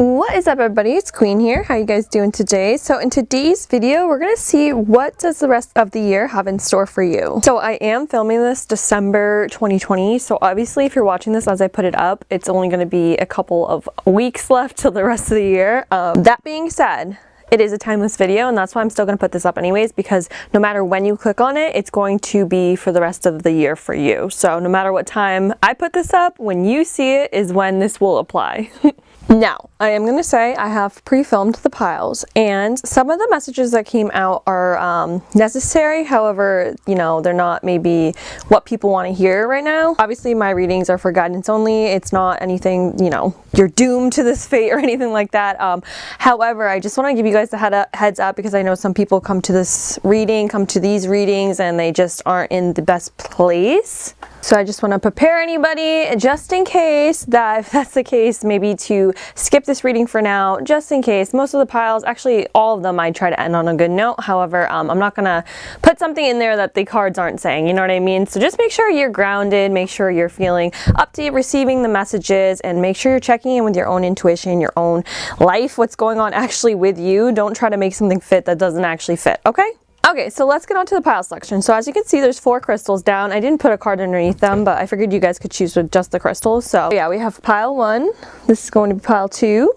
What is up, everybody? It's Queen here. How you guys doing today? So in today's video, we're gonna see what does the rest of the year have in store for you. So I am filming this December 2020. So obviously if you're watching this as I put it up, it's only gonna be a couple of weeks left till the rest of the year. That being said, it is a timeless video, and that's why I'm still going to put this up anyways, because no matter when you click on it, it's going to be for the rest of the year for you. So no matter what time I put this up, when you see it is when this will apply. Now, I am going to say I have pre-filmed the piles, and some of the messages that came out are necessary. However, you know, they're not maybe what people want to hear right now. Obviously, my readings are for guidance only. It's not anything, you know, you're doomed to this fate or anything like that. However, I just want to give you guys the heads up, because I know some people come to these readings, and they just aren't in the best place. So I just want to prepare anybody, just in case that if that's the case, maybe to skip this reading for now, just in case. Most of the piles, actually all of them, I try to end on a good note. However, I'm not going to put something in there that the cards aren't saying, you know what I mean? So just make sure you're grounded, make sure you're feeling up to receiving the messages, and make sure you're checking in with your own intuition, your own life, what's going on actually with you. Don't try to make something fit that doesn't actually fit, okay? Okay, so let's get on to the pile selection. So as you can see, there's 4 crystals down. I didn't put a card underneath them, but I figured you guys could choose with just the crystals. So yeah, we have pile 1. This is going to be pile 2,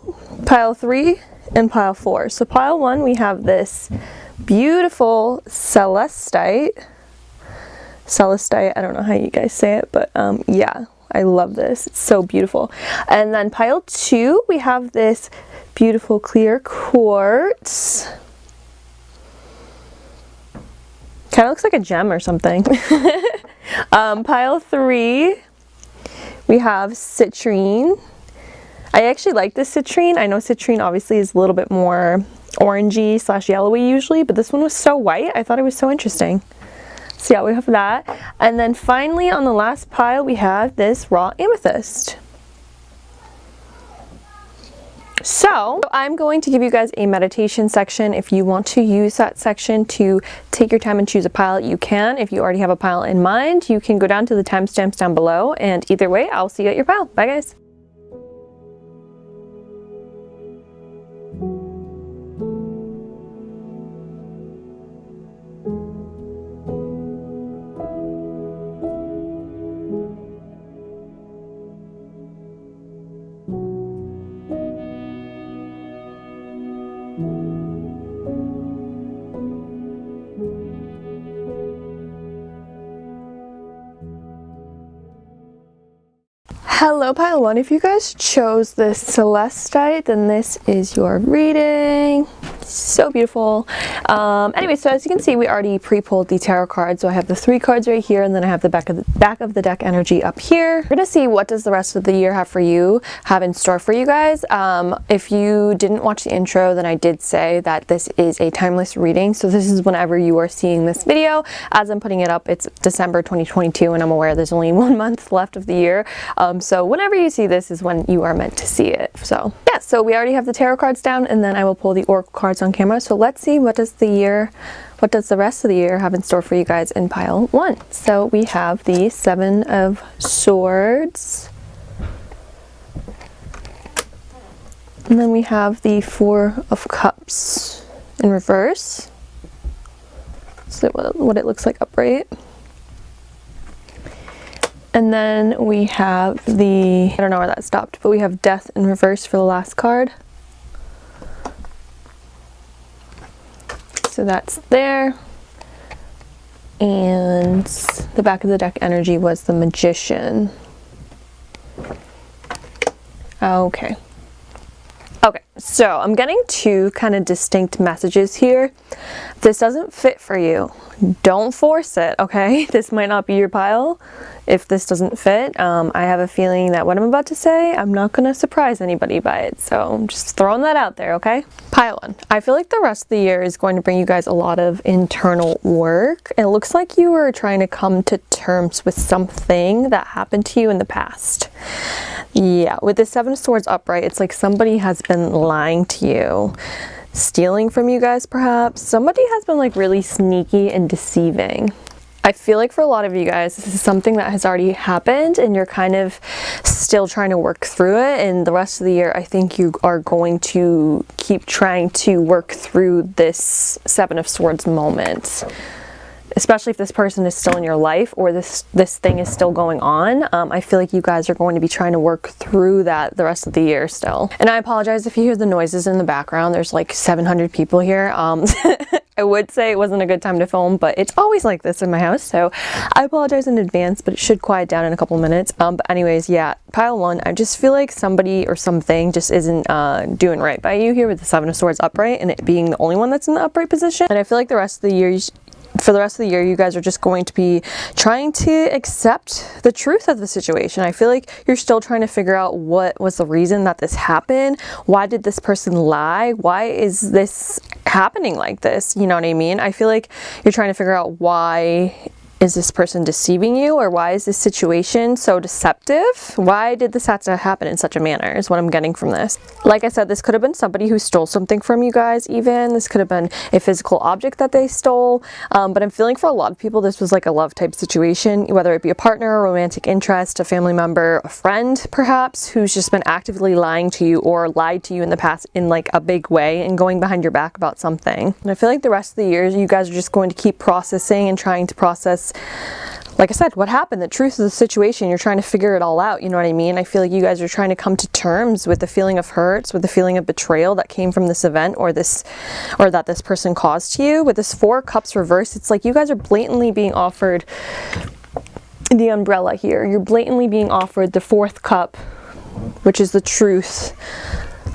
pile 3, and pile 4. So pile 1, we have this beautiful celestite. Celestite, I don't know how you guys say it, but yeah, I love this. It's so beautiful. And then pile 2, we have this beautiful clear quartz. Kind of looks like a gem or something. Pile 3, we have citrine. I actually like this citrine. I know citrine obviously is a little bit more orangey / yellowy usually, but this one was so white. I thought it was so interesting. So yeah, we have that. And then finally on the last pile, we have this raw amethyst. So I'm going to give you guys a meditation section. If you want to use that section to take your time and choose a pile, you can. If you already have a pile in mind, you can go down to the timestamps down below, and either way, I'll see you at your pile. Bye guys. Hello pile 1, if you guys chose this celestite, then this is your reading. So beautiful. Anyway, so as you can see, we already pre-pulled the tarot cards. So I have the 3 cards right here, and then I have the back of the deck energy up here. We're gonna see what does the rest of the year have in store for you guys. If you didn't watch the intro, then I did say that this is a timeless reading. So this is whenever you are seeing this video. As I'm putting it up, it's December 2022, and I'm aware there's only 1 month left of the year. So whenever you see this is when you are meant to see it. So yeah, so we already have the tarot cards down, and then I will pull the oracle cards on camera. So let's see what does the rest of the year have in store for you guys in pile 1. So we have the 7 of Swords, and then we have the 4 of Cups in reverse. So what it looks like upright. And then we have I don't know where that stopped, but we have Death in reverse for the last card. So that's there. And the back of the deck energy was the Magician. Okay. Okay, so I'm getting 2 kind of distinct messages here. If this doesn't fit for you, don't force it, okay? This might not be your pile if this doesn't fit. I have a feeling that what I'm about to say, I'm not going to surprise anybody by it. So I'm just throwing that out there, okay? Pile 1. I feel like the rest of the year is going to bring you guys a lot of internal work. It looks like you are trying to come to terms with something that happened to you in the past. Yeah, with the 7 of Swords upright, it's like somebody has been lying to you, stealing from you guys perhaps. Somebody has been like really sneaky and deceiving. I feel like for a lot of you guys, this is something that has already happened and you're kind of still trying to work through it. And the rest of the year, I think you are going to keep trying to work through this Seven of Swords moment. Especially if this person is still in your life or this thing is still going on. I feel like you guys are going to be trying to work through that the rest of the year still. And I apologize if you hear the noises in the background. There's like 700 people here. I would say it wasn't a good time to film, but it's always like this in my house. So I apologize in advance, but it should quiet down in a couple minutes. But anyways, yeah, pile one. I just feel like somebody or something just isn't doing right by you here with the Seven of Swords upright and it being the only one that's in the upright position. And I feel like the rest of the year, for the rest of the year, you guys are just going to be trying to accept the truth of the situation. I feel like you're still trying to figure out what was the reason that this happened. Why did this person lie? Why is this happening like this? You know what I mean? I feel like you're trying to figure out why is this person deceiving you, or why is this situation so deceptive? Why did this have to happen in such a manner is what I'm getting from this. Like I said, this could have been somebody who stole something from you guys even. This could have been a physical object that they stole. But I'm feeling for a lot of people this was like a love type situation, whether it be a partner, a romantic interest, a family member, a friend perhaps, who's just been actively lying to you or lied to you in the past in like a big way and going behind your back about something. And I feel like the rest of the year you guys are just going to keep processing and trying to process, like I said, what happened, the truth of the situation. You're trying to figure it all out, you know what I mean? I feel like you guys are trying to come to terms with the feeling of hurts, with the feeling of betrayal that came from this event or that this person caused to you. With this Four of Cups reversed, it's like you guys are blatantly being offered the umbrella here. You're blatantly being offered the fourth cup, which is the truth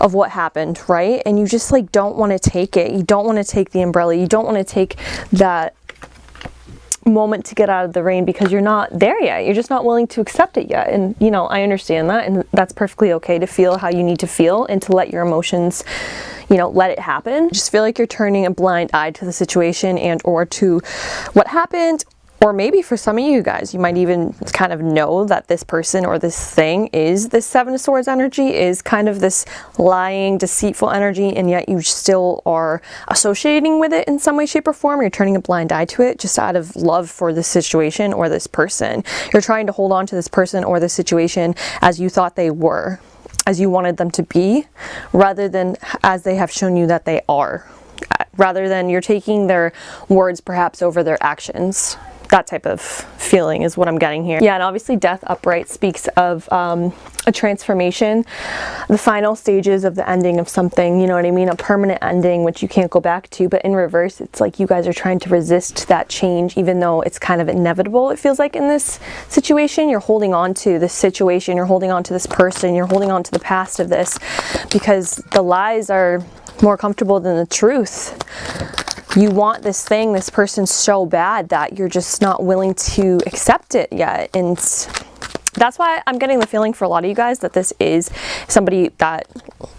of what happened, right? And you just like don't want to take it. You don't want to take the umbrella. You don't want to take that moment to get out of the rain because you're not there yet. You're just not willing to accept it yet. And you know, I understand that, and that's perfectly okay to feel how you need to feel and to let your emotions, you know, let it happen. Just feel like you're turning a blind eye to the situation and or to what happened. Or maybe for some of you guys, you might even kind of know that this person or this thing is this Seven of Swords energy, is kind of this lying, deceitful energy, and yet you still are associating with it in some way, shape, or form. You're turning a blind eye to it just out of love for this situation or this person. You're trying to hold on to this person or this situation as you thought they were, as you wanted them to be, rather than as they have shown you that they are. Rather than you're taking their words perhaps over their actions. That type of feeling is what I'm getting here. Yeah, and obviously death upright speaks of a transformation, the final stages of the ending of something, you know what I mean? A permanent ending, which you can't go back to. But in reverse, it's like you guys are trying to resist that change, even though it's kind of inevitable, it feels like in this situation. You're holding on to this situation, you're holding on to this person, you're holding on to the past of this, because the lies are more comfortable than the truth. You want this thing, this person so bad that you're just not willing to accept it yet. And that's why I'm getting the feeling for a lot of you guys that this is somebody that,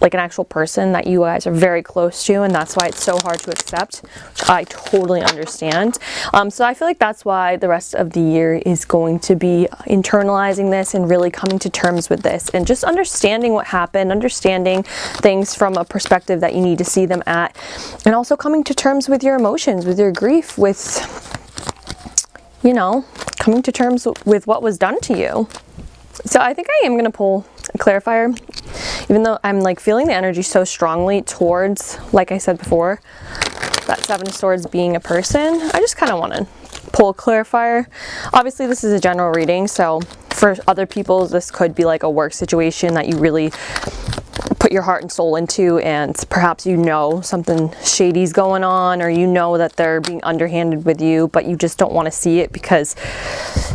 like an actual person that you guys are very close to, and that's why it's so hard to accept, which I totally understand. So I feel like that's why the rest of the year is going to be internalizing this and really coming to terms with this and just understanding what happened, understanding things from a perspective that you need to see them at, and also coming to terms with your emotions, with your grief, with, you know, coming to terms with what was done to you. So I think I am going to pull a clarifier, even though I'm like feeling the energy so strongly towards, like I said before, that Seven of Swords being a person. I just kind of want to pull a clarifier. Obviously this is a general reading, so for other people this could be like a work situation that you really put your heart and soul into, and perhaps you know something shady's going on, or you know that they're being underhanded with you, but you just don't want to see it because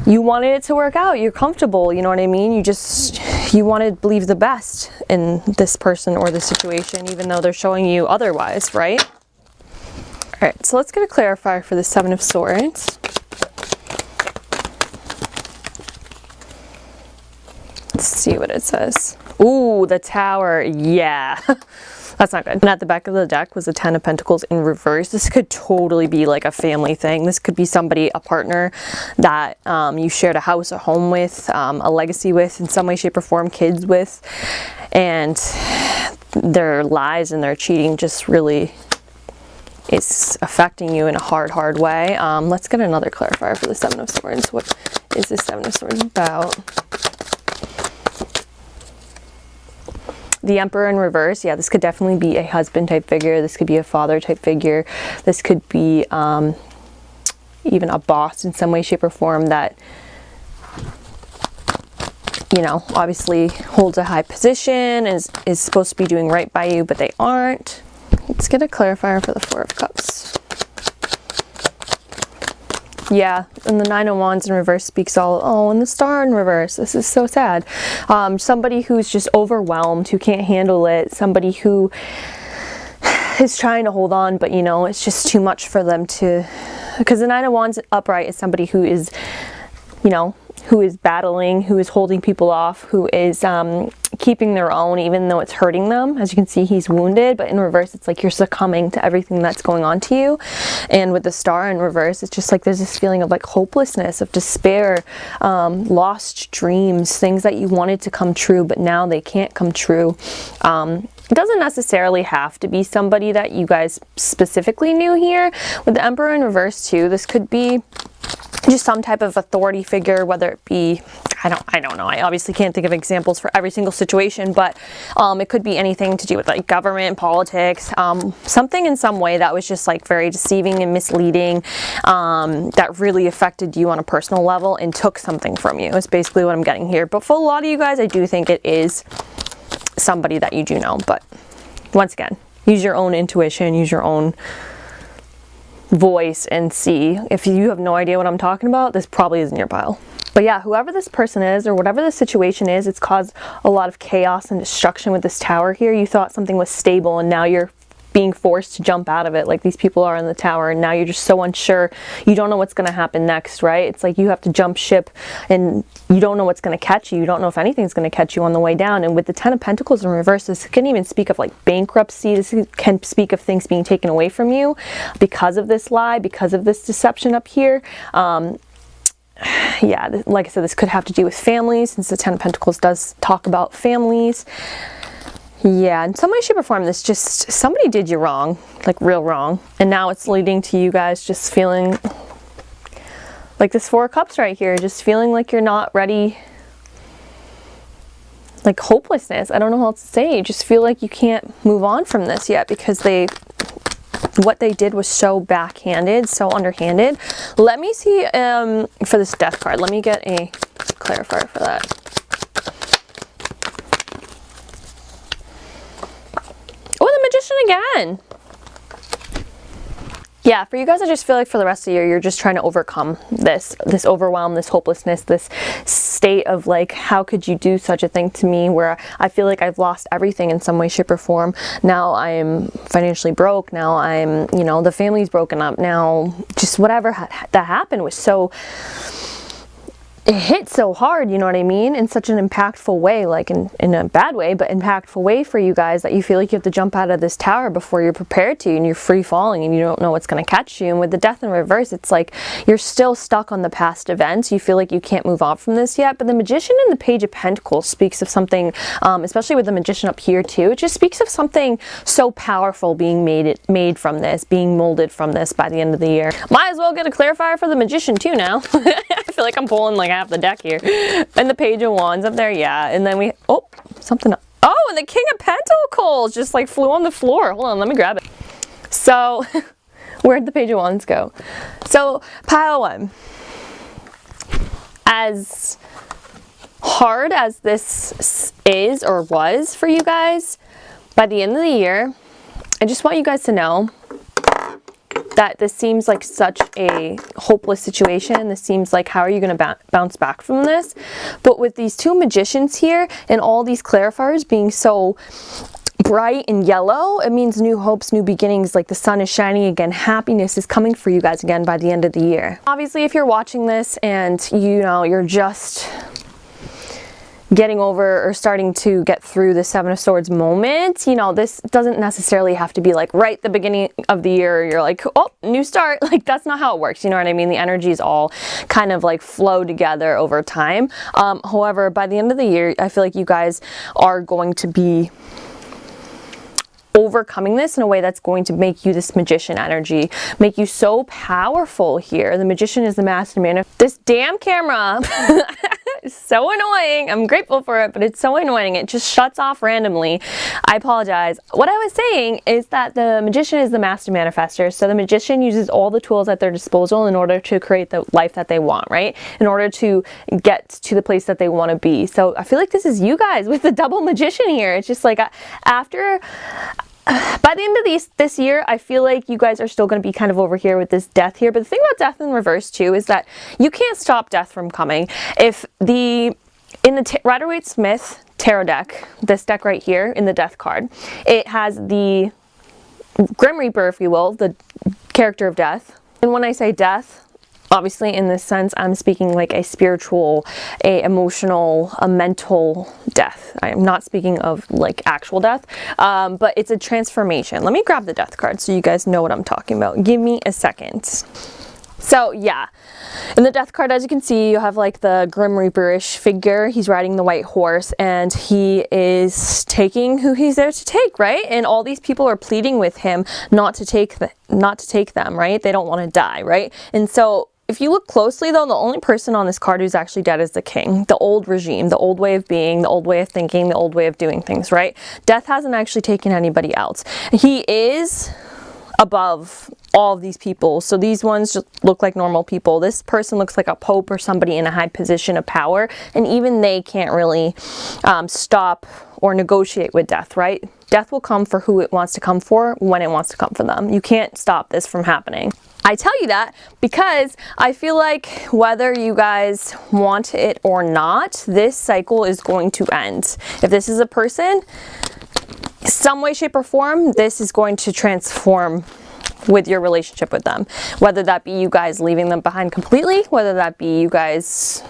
you wanted it to work out. You're comfortable, you know what I mean? You want to believe the best in this person or this situation, even though they're showing you otherwise, right? All right, so let's get a clarifier for the Seven of Swords. Let's see what it says. Ooh, the Tower. Yeah. That's not good. And at the back of the deck was the Ten of Pentacles in reverse. This could totally be like a family thing. This could be somebody, a partner that you shared a house, a home with, a legacy with in some way, shape, or form, kids with. And their lies and their cheating just really is affecting you in a hard way. Let's get another clarifier for the Seven of Swords. What is the Seven of Swords about? The Emperor in reverse. Yeah, this could definitely be a husband type figure. This could be a father type figure. This could be even a boss in some way, shape, or form that, you know, obviously holds a high position, is supposed to be doing right by you, but they aren't. Let's get a clarifier for the Four of Cups. Yeah, and the Nine of Wands in reverse speaks all, oh, and the Star in reverse. This is so sad. Somebody who's just overwhelmed, who can't handle it. Somebody who is trying to hold on, but, you know, it's just too much for them to... Because the Nine of Wands upright is somebody who is, you know, who is battling, who is holding people off, who is keeping their own even though it's hurting them. As you can see, he's wounded, but in reverse, it's like you're succumbing to everything that's going on to you. And with the Star in reverse, it's just like there's this feeling of like hopelessness, of despair, lost dreams, things that you wanted to come true, but now they can't come true. It doesn't necessarily have to be somebody that you guys specifically knew here. With the Emperor in reverse too, this could be just some type of authority figure, whether it be, I don't know. I obviously can't think of examples for every single situation, but it could be anything to do with like government, politics, something in some way that was just like very deceiving and misleading, that really affected you on a personal level and took something from you. Is basically what I'm getting here. But for a lot of you guys, I do think it is somebody that you do know. But once again, use your own intuition, use your own voice and see. If you have no idea what I'm talking about, this probably isn't your pile. But yeah, whoever this person is or whatever the situation is, it's caused a lot of chaos and destruction with this Tower here. You thought something was stable and now you're being forced to jump out of it, like these people are in the Tower, and now you're just so unsure. You don't know what's going to happen next, right? It's like you have to jump ship and you don't know what's going to catch you. You don't know if anything's going to catch you on the way down. And with the Ten of Pentacles in reverse, this can even speak of like bankruptcy. This can speak of things being taken away from you because of this lie, because of this deception up here. Yeah, like I said, this could have to do with families, since the Ten of Pentacles does talk about families. Yeah, in some way, shape, or form, this just, somebody did you wrong, like real wrong. And now it's leading to you guys just feeling like this Four of Cups right here, just feeling like you're not ready, like hopelessness. I don't know how else to say. You just feel like you can't move on from this yet because what they did was so backhanded, so underhanded. Let me see, for this Death card, let me get a clarifier for that. Oh, the Magician again. Yeah, for you guys, I just feel like for the rest of the year, you're just trying to overcome this overwhelm, this hopelessness, this state of like, how could you do such a thing to me, where I feel like I've lost everything in some way, shape, or form. Now I'm financially broke. Now I'm, you know, the family's broken up. Now just whatever that happened was so... it hit so hard, you know what I mean, in such an impactful way, like in a bad way, but impactful way for you guys, that you feel like you have to jump out of this tower before you're prepared to, and you're free falling and you don't know what's going to catch you. And with the Death in reverse, it's like you're still stuck on the past events. You feel like you can't move on from this yet. But the Magician and the Page of Pentacles speaks of something, especially with the Magician up here too, it just speaks of something so powerful being made from this, being molded from this by the end of the year. Might as well get a clarifier for the Magician too now. I feel like I'm pulling like half the deck here. And the Page of Wands up there, yeah. And then we, oh, something, oh, and the King of Pentacles just like flew on the floor. Hold on, let me grab it. So, where'd the Page of Wands go? So, pile one. As hard as this is or was for you guys, by the end of the year, I just want you guys to know that this seems like such a hopeless situation. This seems like, how are you going to bounce back from this? But with these two Magicians here and all these clarifiers being so bright and yellow, it means new hopes, new beginnings, like the sun is shining again. Happiness is coming for you guys again by the end of the year. Obviously, if you're watching this and you know you're just getting over or starting to get through the Seven of Swords moment, you know, this doesn't necessarily have to be like right at the beginning of the year, you're like, oh, new start. Like, that's not how it works. You know what I mean? The energies all kind of like flow together over time. However, by the end of the year, I feel like you guys are going to be overcoming this in a way that's going to make you this magician energy, make you so powerful here. The magician is the master man. This damn camera is so annoying. I'm grateful for it, but it's so annoying. It just shuts off randomly. I apologize. What I was saying is that the magician is the master manifester. So the magician uses all the tools at their disposal in order to create the life that they want, right? In order to get to the place that they want to be. So I feel like this is you guys with the double magician here. It's just like after... by the end of this year, I feel like you guys are still going to be kind of over here with this death here. But the thing about death in reverse too is that you can't stop death from coming. If in the Rider-Waite-Smith tarot deck, this deck right here in the death card, it has the Grim Reaper, if you will, the character of death. And when I say death, obviously in this sense, I'm speaking like a spiritual, a emotional, a mental death. I am not speaking of like actual death, but it's a transformation. Let me grab the death card so you guys know what I'm talking about. Give me a second. So yeah, in the death card, as you can see, you have like the Grim Reaper-ish figure. He's riding the white horse and he is taking who he's there to take, right? And all these people are pleading with him not to take them, right? They don't want to die, right? And so if you look closely though, the only person on this card who's actually dead is the king, the old regime, the old way of being, the old way of thinking, the old way of doing things, right? Death hasn't actually taken anybody else. He is above all of these people. So these ones just look like normal people. This person looks like a pope or somebody in a high position of power. And even they can't really stop or negotiate with death, right? Death will come for who it wants to come for when it wants to come for them. You can't stop this from happening. I tell you that because I feel like whether you guys want it or not, this cycle is going to end. If this is a person, some way, shape, or form, this is going to transform with your relationship with them. Whether that be you guys leaving them behind completely, whether that be you guys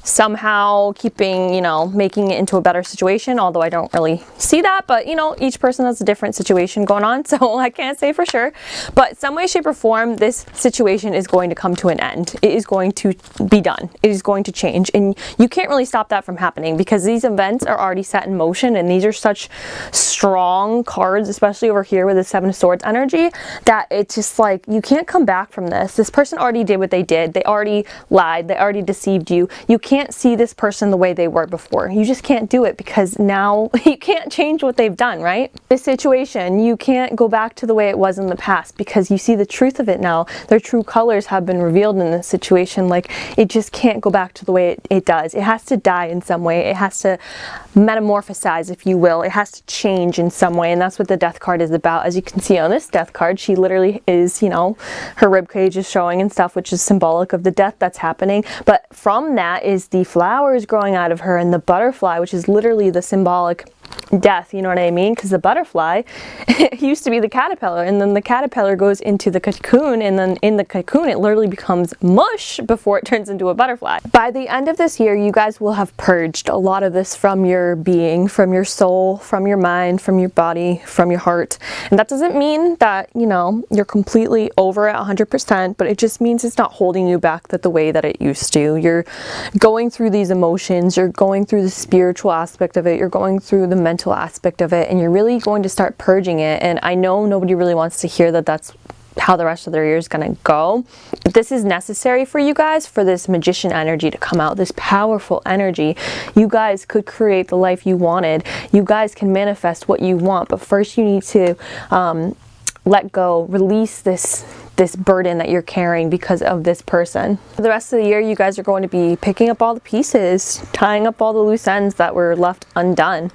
somehow keeping, you know, making it into a better situation, although I don't really see that, but you know, each person has a different situation going on, so I can't say for sure. But some way, shape, or form, this situation is going to come to an end. It is going to be done. It is going to change, and you can't really stop that from happening because these events are already set in motion, and these are such strong cards, especially over here with the Seven of Swords energy, that it's just like, you can't come back from this. This person already did what they did. They already lied. They already deceived you. You can't see this person the way they were before. You just can't do it because now you can't change what they've done, right? This situation, you can't go back to the way it was in the past because you see the truth of it now. Their true colors have been revealed in this situation. Like, it just can't go back to the way it does. It has to die in some way. It has to metamorphosize, if you will. It has to change in some way, and that's what the death card is about. As you can see on this death card, she literally is, you know, her rib cage is showing and stuff, which is symbolic of the death that's happening. But from that is the flowers growing out of her and the butterfly, which is literally the symbolic death, you know what I mean? Because the butterfly used to be the caterpillar, and then the caterpillar goes into the cocoon, and then in the cocoon it literally becomes mush before it turns into a butterfly. By the end of this year, you guys will have purged a lot of this from your being, from your soul, from your mind, from your body, from your heart. And that doesn't mean that, you know, you're completely over it 100%, but it just means it's not holding you back the way that it used to. You're going through these emotions, you're going through the spiritual aspect of it, you're going through the mental aspect of it, and you're really going to start purging it. And I know nobody really wants to hear that that's how the rest of their year is going to go. But this is necessary for you guys, for this magician energy to come out, this powerful energy. You guys could create the life you wanted. You guys can manifest what you want, but first you need to let go, release this burden that you're carrying because of this person. For the rest of the year, you guys are going to be picking up all the pieces, tying up all the loose ends that were left undone.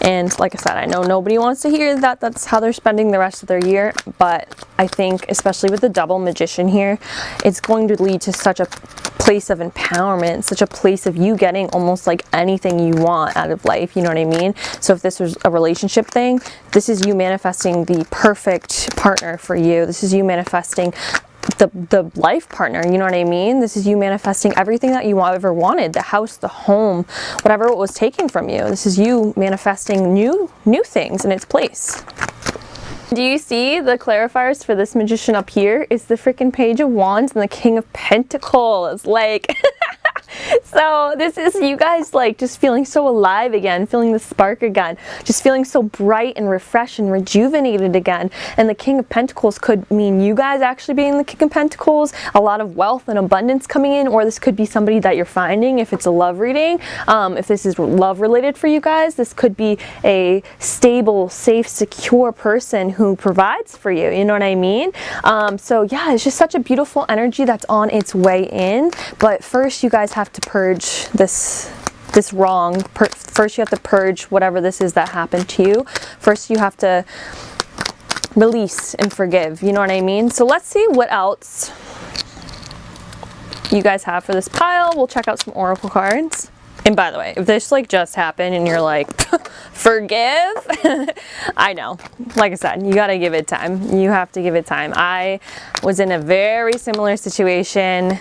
And like I said, I know nobody wants to hear that that's how they're spending the rest of their year, but I think especially with the double magician here, it's going to lead to such a place of empowerment, such a place of you getting almost like anything you want out of life, you know what I mean? So if this was a relationship thing, this is you manifesting the perfect partner for you. This is you manifesting the life partner, you know what I mean? This is you manifesting everything that you ever wanted, the house, the home, whatever was taken from you. This is you manifesting new things in its place. Do you see the clarifiers for this magician up here is the freaking Page of Wands and the King of Pentacles? Like, So this is you guys like just feeling so alive again, feeling the spark again, just feeling so bright and refreshed and rejuvenated again. And the King of Pentacles could mean you guys actually being the King of Pentacles, a lot of wealth and abundance coming in, or this could be somebody that you're finding if it's a love reading. If this is love related for you guys, this could be a stable, safe, secure person who provides for you. You know what I mean? So yeah, it's just such a beautiful energy that's on its way in. But first you guys have to purge this wrong. First you have to purge whatever this is that happened to you. First you have to release and forgive. You know what I mean? So let's see what else you guys have for this pile. We'll check out some oracle cards. And by the way, if this like just happened and you're like, forgive, I know, like I said, you gotta give it time. You have to give it time. I was in a very similar situation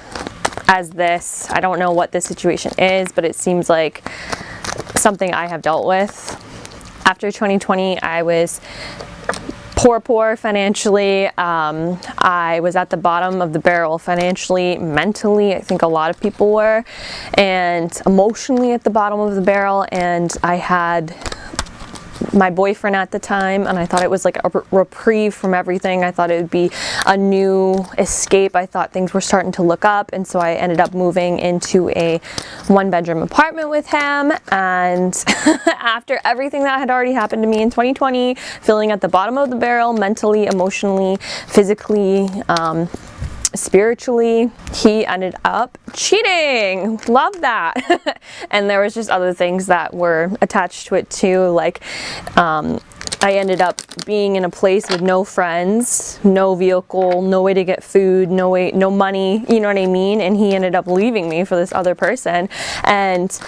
as this. I don't know what this situation is, but it seems like something I have dealt with. After 2020, I was poor financially. I was at the bottom of the barrel financially, mentally. I think a lot of people were, and emotionally at the bottom of the barrel. And I had my boyfriend at the time, and I thought it was like a reprieve from everything. I thought it would be a new escape. I thought things were starting to look up, and so I ended up moving into a one-bedroom apartment with him. And after everything that had already happened to me in 2020, feeling at the bottom of the barrel mentally, emotionally, physically, spiritually, he ended up cheating. Love that. And there was just other things that were attached to it too, like I ended up being in a place with no friends, no vehicle, no way to get food, no money, you know what I mean? And he ended up leaving me for this other person, and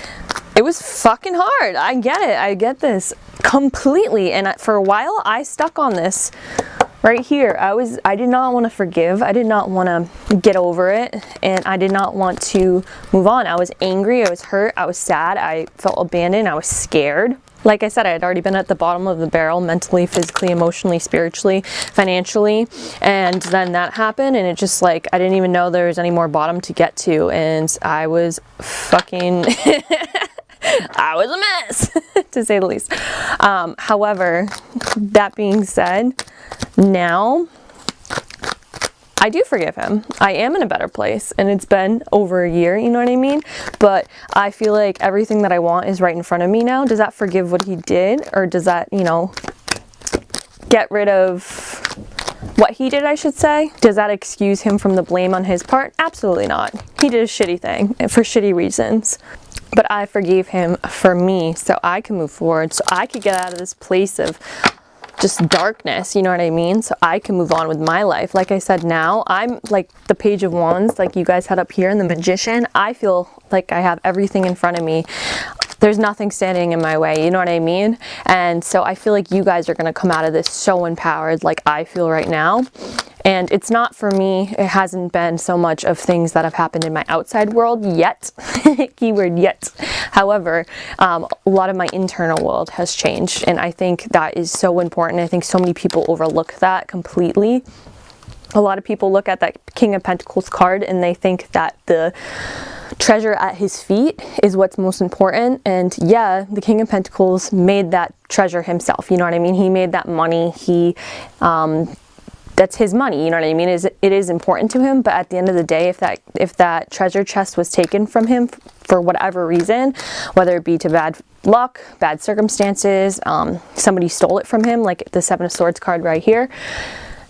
it was fucking hard. I get it. I get this completely. And for a while I stuck on this right here. I did not want to forgive. I did not want to get over it, and I did not want to move on. I was angry, I was hurt, I was sad, I felt abandoned, I was scared. Like I said, I had already been at the bottom of the barrel mentally, physically, emotionally, spiritually, financially, and then that happened, and it just like I didn't even know there was any more bottom to get to, and I was fucking I was a mess to say the least. However, that being said, now I do forgive him. I am in a better place, and it's been over a year, you know what I mean? But I feel like everything that I want is right in front of me now. Does that forgive what he did, or does that, you know, get rid of what he did, I should say? Does that excuse him from the blame on his part? Absolutely not. He did a shitty thing for shitty reasons. But I forgave him for me, so I can move forward, so I could get out of this place of just darkness, you know what I mean? So I can move on with my life. Like I said, now I'm like the Page of Wands, like you guys had up here, and the Magician. I feel like I have everything in front of me. There's nothing standing in my way, you know what I mean? And so I feel like you guys are going to come out of this so empowered, like I feel right now. And it's not for me, it hasn't been so much of things that have happened in my outside world yet. Keyword yet. However, a lot of my internal world has changed, and I think that is so important. I think so many people overlook that completely. A lot of people look at that King of Pentacles card and they think that the treasure at his feet is what's most important. And yeah, the King of Pentacles made that treasure himself, you know what I mean? He made that money. That's his money, you know what I mean? It is important to him, but at the end of the day, if that treasure chest was taken from him for whatever reason, whether it be to bad luck, bad circumstances, somebody stole it from him, like the Seven of Swords card right here,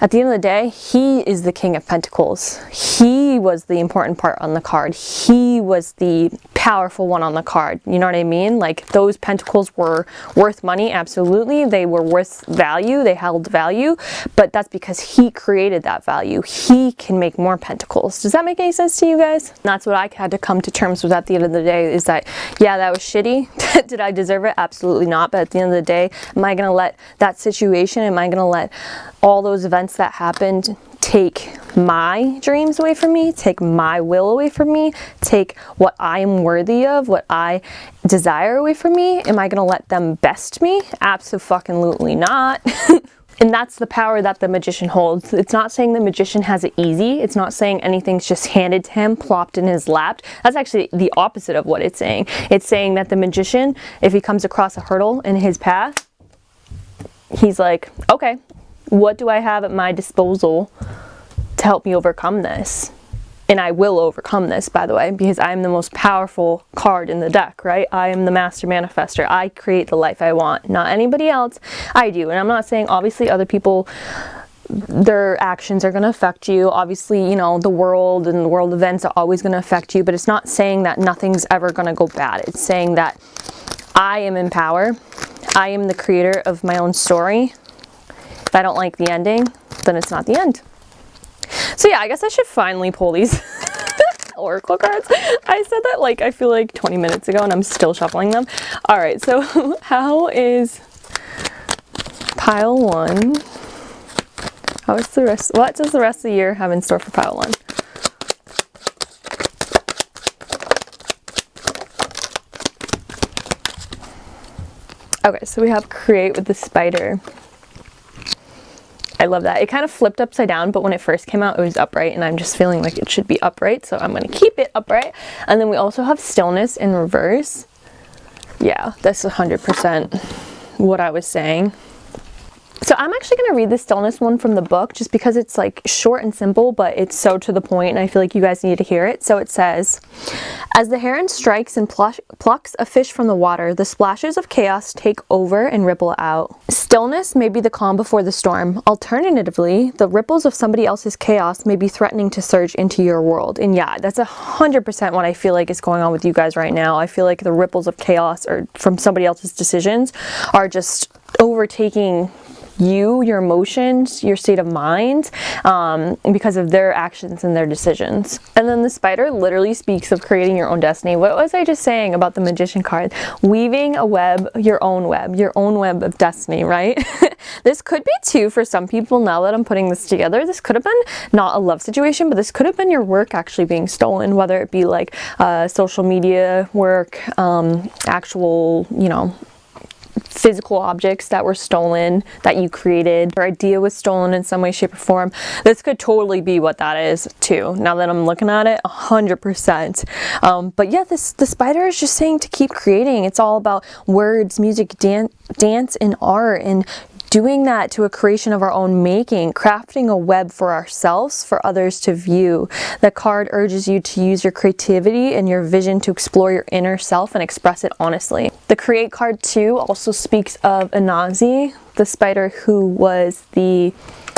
at the end of the day, he is the King of Pentacles. He was the important part on the card. He was the powerful one on the card. You know what I mean? Like, those pentacles were worth money, absolutely. They were worth value. They held value. But that's because he created that value. He can make more pentacles. Does that make any sense to you guys? That's what I had to come to terms with at the end of the day, is that, yeah, that was shitty. Did I deserve it? Absolutely not. But at the end of the day, am I going to let that situation, am I going to let all those events that happened take my dreams away from me, take my will away from me, take what I am worthy of, what I desire away from me? Am I going to let them best me? Absolutely not. And that's the power that the magician holds. It's not saying the magician has it easy. It's not saying anything's just handed to him, plopped in his lap. That's actually the opposite of what it's saying. It's saying that the magician, if he comes across a hurdle in his path, he's like, okay, what do I have at my disposal to help me overcome this? And I will overcome this, by the way, because I am the most powerful card in the deck, right? I am the master manifester. I create the life I want, not anybody else. I do. And I'm not saying, obviously, other people, their actions are going to affect you. Obviously, you know, the world and the world events are always going to affect you. But it's not saying that nothing's ever going to go bad. It's saying that I am in power. I am the creator of my own story. If I don't like the ending, then it's not the end. So yeah, I guess I should finally pull these oracle cards. I said that like, I feel like 20 minutes ago and I'm still shuffling them. All right, so how is pile 1? How is the rest? What does the rest of the year have in store for pile 1? Okay, so we have create with the spider. I love that. It kind of flipped upside down, but when it first came out, it was upright, and I'm just feeling like it should be upright, so I'm going to keep it upright. And then we also have stillness in reverse. Yeah, that's 100% what I was saying. So I'm actually going to read the stillness one from the book just because it's like short and simple, but it's so to the point, and I feel like you guys need to hear it. So it says, as the heron strikes and plucks a fish from the water, the splashes of chaos take over and ripple out. Stillness may be the calm before the storm. Alternatively, the ripples of somebody else's chaos may be threatening to surge into your world. And yeah, that's 100% what I feel like is going on with you guys right now. I feel like the ripples of chaos or from somebody else's decisions are just overtaking you, your emotions, your state of mind, because of their actions and their decisions. And then the spider literally speaks of creating your own destiny. What was I just saying about the magician card? Weaving a web, your own web of destiny, right? This could be too for some people. Now that I'm putting this together, this could have been not a love situation, but this could have been your work actually being stolen, whether it be like social media work, actual, you know, physical objects that were stolen, that you created, your idea was stolen in some way, shape, or form. This could totally be what that is too. Now that I'm looking at it, 100%. But yeah, the spider is just saying to keep creating. It's all about words, music, dance, and art, and doing that to a creation of our own making, crafting a web for ourselves, for others to view. The card urges you to use your creativity and your vision to explore your inner self and express it honestly. The create card too also speaks of Anazi, the spider who was the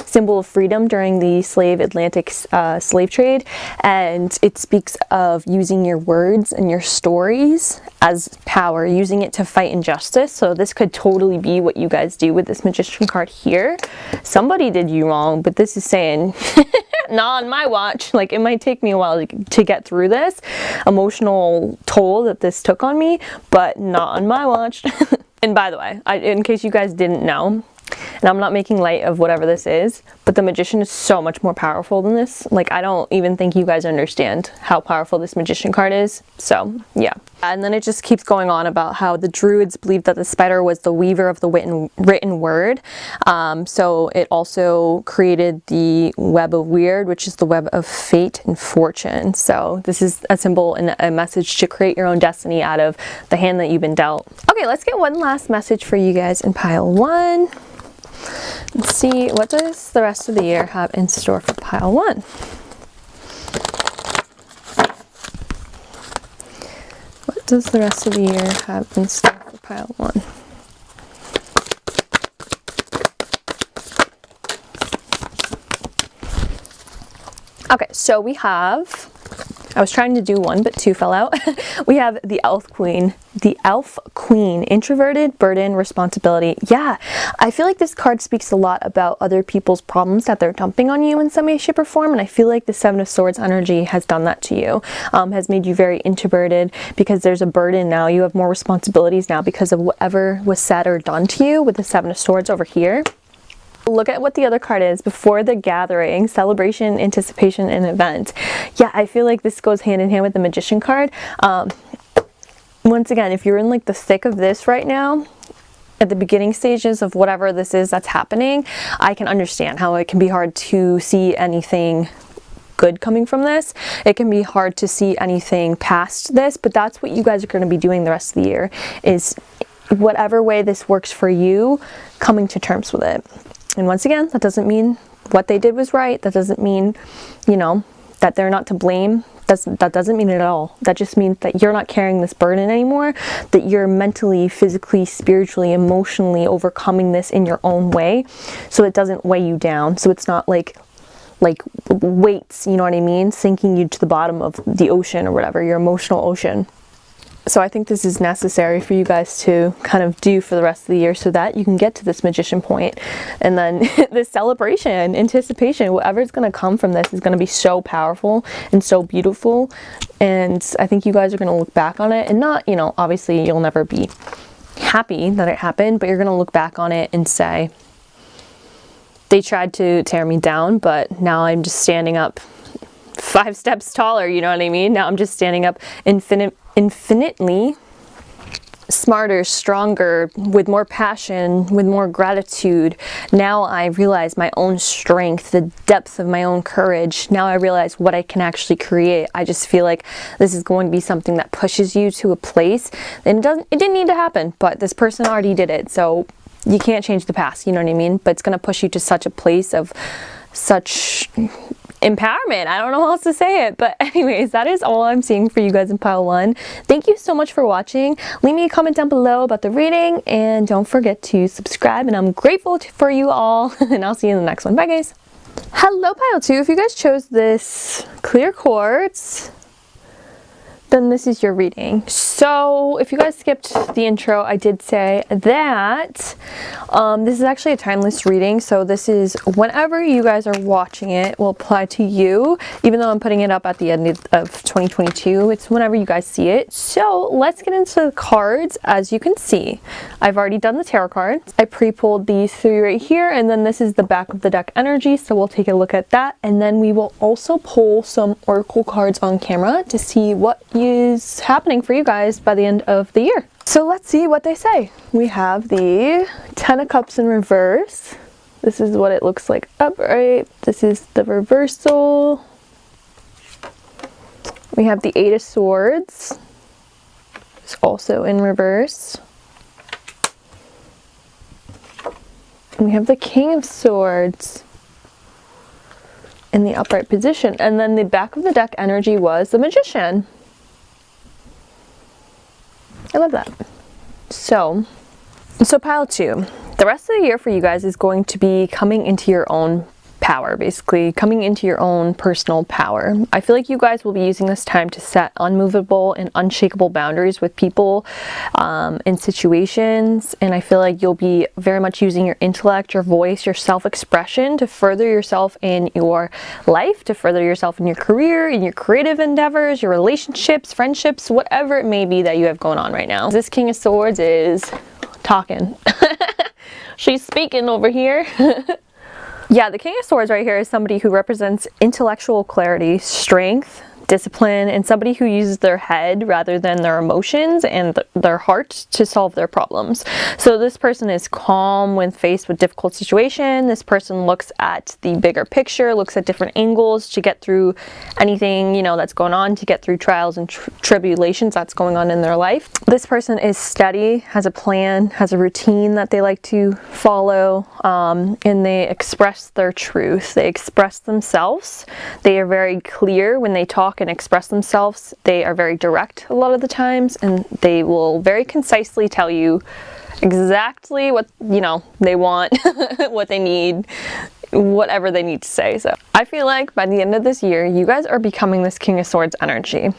symbol of freedom during the Atlantic slave trade, and it speaks of using your words and your stories as power, using it to fight injustice. So this could totally be what you guys do with this magician card here. Somebody did you wrong, but this is saying not on my watch. Like, it might take me a while to get through this emotional toll that this took on me, but not on my watch. And by the way, in case you guys didn't know, and I'm not making light of whatever this is, but the magician is so much more powerful than this. Like, I don't even think you guys understand how powerful this magician card is. So yeah. And then it just keeps going on about how the druids believed that the spider was the weaver of the written word. So it also created the web of weird, which is the web of fate and fortune. So this is a symbol and a message to create your own destiny out of the hand that you've been dealt. Okay, let's get one last message for you guys in pile 1. Let's see, what does the rest of the year have in store for pile 1? What does the rest of the year have in store for pile 1? Okay, so we have, I was trying to do 1, but 2 fell out. We have the elf queen. The elf queen, introverted, burden, responsibility. Yeah, I feel like this card speaks a lot about other people's problems that they're dumping on you in some way, shape, or form. And I feel like the 7 of Swords energy has done that to you, has made you very introverted because there's a burden now. You have more responsibilities now because of whatever was said or done to you with the 7 of Swords over here. Look at what the other card is. Before the gathering, celebration, anticipation, and event. Yeah, I feel like this goes hand in hand with the magician card. Once again, if you're in like the thick of this right now, at the beginning stages of whatever this is that's happening, I can understand how it can be hard to see anything good coming from this. It can be hard to see anything past this, but that's what you guys are going to be doing the rest of the year, is whatever way this works for you, coming to terms with it. And once again, that doesn't mean what they did was right. That doesn't mean, you know, that they're not to blame. That doesn't mean it at all. That just means that you're not carrying this burden anymore, that you're mentally, physically, spiritually, emotionally overcoming this in your own way, so it doesn't weigh you down. So it's not like weights, you know what I mean, sinking you to the bottom of the ocean or whatever, your emotional ocean. So I think this is necessary for you guys to kind of do for the rest of the year, so that you can get to this magician point. And then this celebration, anticipation, whatever's going to come from this is going to be so powerful and so beautiful. And I think you guys are going to look back on it and not, you know, obviously you'll never be happy that it happened, but you're going to look back on it and say, they tried to tear me down, but now I'm just standing up 5 steps taller, you know what I mean? Now I'm just standing up infinitely smarter, stronger, with more passion, with more gratitude. Now I realize my own strength, the depth of my own courage. Now I realize what I can actually create. I just feel like this is going to be something that pushes you to a place, and it didn't need to happen, but this person already did it. So you can't change the past, you know what I mean? But it's going to push you to such a place of such empowerment. I don't know how else to say it, but anyways, that is all I'm seeing for you guys in pile 1. Thank you so much for watching. Leave me a comment down below about the reading, and don't forget to subscribe, and I'm grateful for you all, and I'll see you in the next one. Bye guys. Hello pile 2. If you guys chose this clear quartz, then this is your reading. So if you guys skipped the intro, I did say that this is actually a timeless reading. So this is whenever you guys are watching it will apply to you, even though I'm putting it up at the end of 2022. It's whenever you guys see it. So let's get into the cards. As you can see, I've already done the tarot cards. I pre-pulled these 3 right here, and then this is the back of the deck energy. So we'll take a look at that, and then we will also pull some oracle cards on camera to see what is happening for you guys by the end of the year. So let's see what they say. We have the 10 of Cups in reverse. This is what it looks like upright. This is the reversal. We have the 8 of Swords. It's also in reverse. And we have the King of Swords in the upright position. And then the back of the deck energy was the Magician. I love that. So pile 2. The rest of the year for you guys is going to be coming into your own power, basically coming into your own personal power. I feel like you guys will be using this time to set unmovable and unshakable boundaries with people in situations, and I feel like you'll be very much using your intellect, your voice, your self-expression to further yourself in your life, to further yourself in your career, in your creative endeavors, your relationships, friendships, whatever it may be that you have going on right now. This King of Swords is talking. She's speaking over here. Yeah, the King of Swords right here is somebody who represents intellectual clarity, strength, discipline, and somebody who uses their head rather than their emotions and their heart to solve their problems. So this person is calm when faced with difficult situation. This person looks at the bigger picture, looks at different angles to get through anything, you know, that's going on, to get through trials and tribulations that's going on in their life. This person is steady, has a plan, has a routine that they like to follow, and they express their truth. They express themselves. They are very clear when they talk and express themselves. They are very direct a lot of the times, and they will very concisely tell you exactly what, you know, they want, what they need, whatever they need to say. So I feel like by the end of this year, you guys are becoming this King of Swords energy.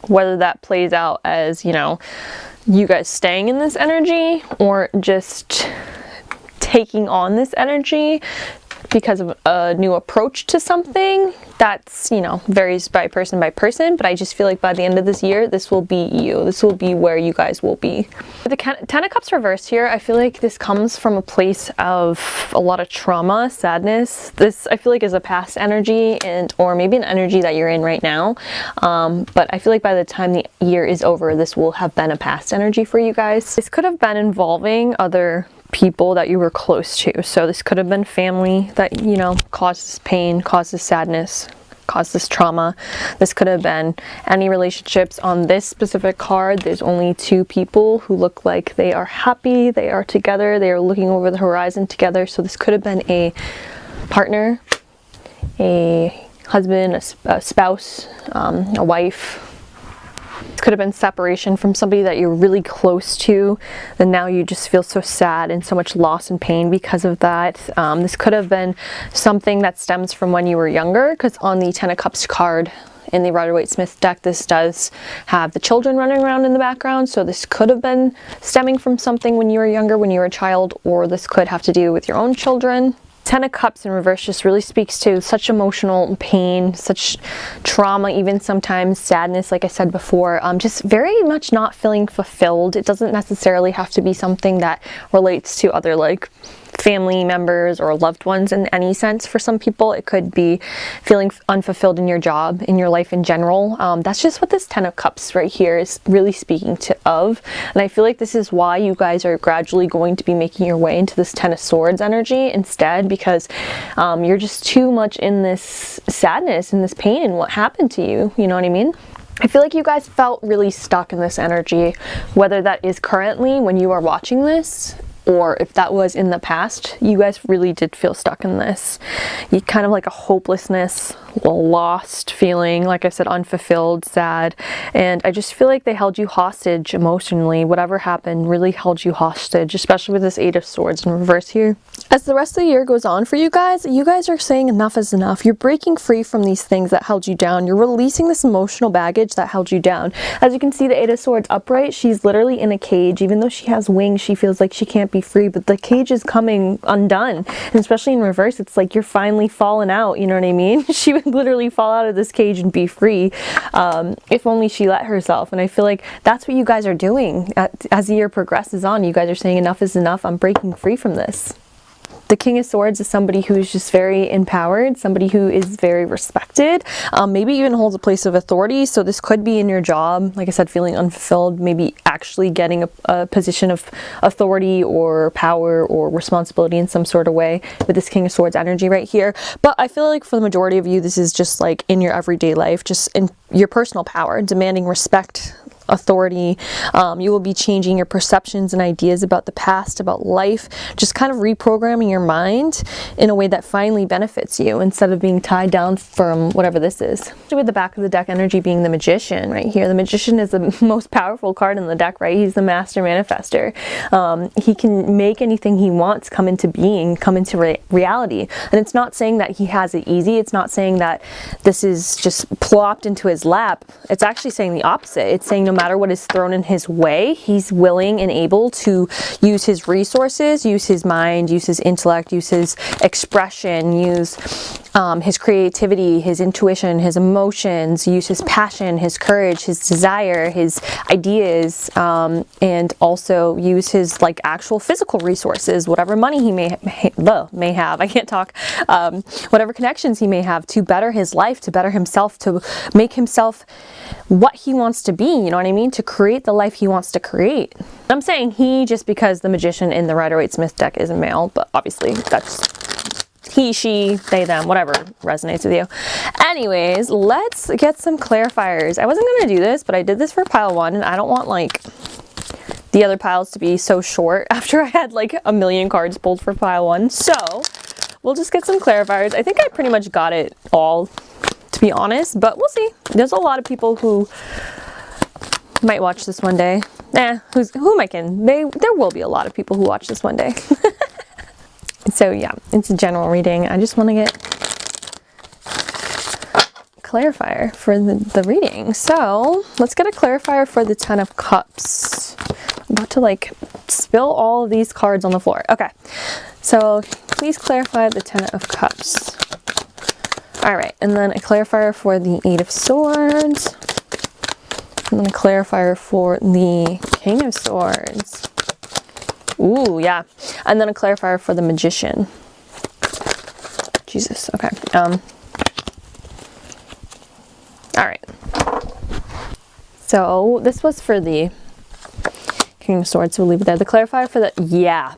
Whether that plays out as, you know, you guys staying in this energy or just taking on this energy because of a new approach to something, that's, you know, varies by person, but I just feel like by the end of this year, this will be you. This will be where you guys will be. The 10 of Cups reversed here, I feel like this comes from a place of a lot of trauma, sadness. This, I feel like, is a past energy, and or maybe an energy that you're in right now. But I feel like by the time the year is over, this will have been a past energy for you guys. This could have been involving other people that you were close to. So this could have been family that, you know, caused this pain, caused this sadness, caused this trauma. This could have been any relationships. On this specific card, there's only 2 people who look like they are happy, they are together, they are looking over the horizon together. So this could have been a partner, a husband, a spouse, a wife. It could have been separation from somebody that you're really close to, and now you just feel so sad and so much loss and pain because of that. This could have been something that stems from when you were younger, because on the 10 of Cups card in the Rider-Waite-Smith deck, this does have the children running around in the background. So this could have been stemming from something when you were younger, when you were a child, or this could have to do with your own children. 10 of Cups in reverse just really speaks to such emotional pain, such trauma, even sometimes sadness, like I said before, just very much not feeling fulfilled. It doesn't necessarily have to be something that relates to other like family members or loved ones in any sense. For some people, it could be feeling unfulfilled in your job, in your life in general. That's just what this 10 of Cups right here is really speaking to of. And I feel like this is why you guys are gradually going to be making your way into this 10 of Swords energy instead, because you're just too much in this sadness and this pain and what happened to you. You know what I mean? I feel like you guys felt really stuck in this energy, whether that is currently when you are watching this, or if that was in the past. You guys really did feel stuck in this. You kind of like a hopelessness, lost feeling, like I said, unfulfilled, sad. And I just feel like they held you hostage emotionally. Whatever happened really held you hostage, especially with this 8 of Swords in reverse here. As the rest of the year goes on for you guys are saying enough is enough. You're breaking free from these things that held you down. You're releasing this emotional baggage that held you down. As you can see, the 8 of Swords upright, she's literally in a cage. Even though she has wings, she feels like she can't be free, but the cage is coming undone. And especially in reverse, it's like you're finally falling out, you know what I mean? She would literally fall out of this cage and be free, if only she let herself. And I feel like that's what you guys are doing. As the year progresses on, you guys are saying enough is enough. I'm breaking free from this. The King of Swords is somebody who's just very empowered, somebody who is very respected, maybe even holds a place of authority. So this could be in your job, like I said, feeling unfulfilled, maybe actually getting a position of authority or power or responsibility in some sort of way with this King of Swords energy right here. But I feel like for the majority of you, this is just like in your everyday life, just in your personal power, demanding respect, authority. You will be changing your perceptions and ideas about the past, about life, just kind of reprogramming your mind in a way that finally benefits you instead of being tied down from whatever this is. With the back of the deck energy being the Magician right here. The Magician is the most powerful card in the deck, right? He's the master manifester. He can make anything he wants come into being, come into reality. And it's not saying that he has it easy. It's not saying that this is just plopped into his lap. It's actually saying the opposite. It's saying no matter what is thrown in his way, he's willing and able to use his resources, use his mind, use his intellect, use his expression, use his creativity, his intuition, his emotions, use his passion, his courage, his desire, his ideas, and also use his like actual physical resources, whatever money he may have, I can't talk, whatever connections he may have to better his life, to better himself, to make himself what he wants to be, you know what I mean? To create the life he wants to create. I'm saying he just because the Magician in the Rider-Waite-Smith deck is a male, but obviously that's he, she, they, them, whatever resonates with you. Anyways, let's get some clarifiers. I wasn't going to do this, but I did this for pile 1, and I don't want like the other piles to be so short after I had like a million cards pulled for pile 1. So we'll just get some clarifiers. I think I pretty much got it all, to be honest, but we'll see. There's a lot of people who might watch this one day. Who am I kidding? There will be a lot of people who watch this one day. So yeah, it's a general reading. I just want to get clarifier for the reading. So let's get a clarifier for the 10 of Cups. I'm about to like spill all of these cards on the floor. Okay, so please clarify the 10 of Cups. All right, and then a clarifier for the 8 of Swords. And then a clarifier for the King of Swords. Ooh, yeah. And then a clarifier for the Magician. Jesus, okay. All right. So this was for the King of Swords, so we'll leave it there. The clarifier for the, yeah.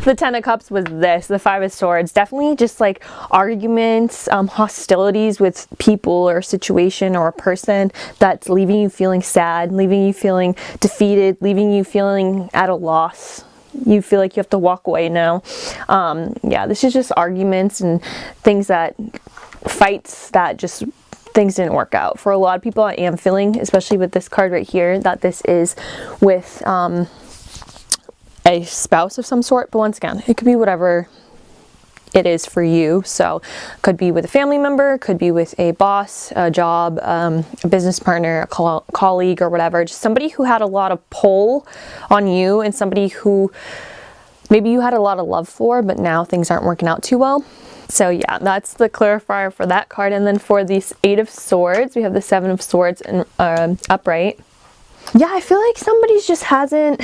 the Ten of Cups was this, the Five of Swords. Definitely just like arguments, hostilities with people or a situation or a person that's leaving you feeling sad, leaving you feeling defeated, leaving you feeling at a loss. You feel like you have to walk away now. Yeah, this is just arguments and things that, fights that just, things didn't work out. For a lot of people, I am feeling, especially with this card right here, that this is with a spouse of some sort. But once again, it could be whatever it is for you. So could be with a family member, could be with a boss, a job, a business partner, a colleague or whatever. Just somebody who had a lot of pull on you and somebody who maybe you had a lot of love for, but now things aren't working out too well. So yeah, that's the clarifier for that card. And then for these Eight of Swords, we have the Seven of Swords and upright. Yeah, I feel like somebody's just hasn't,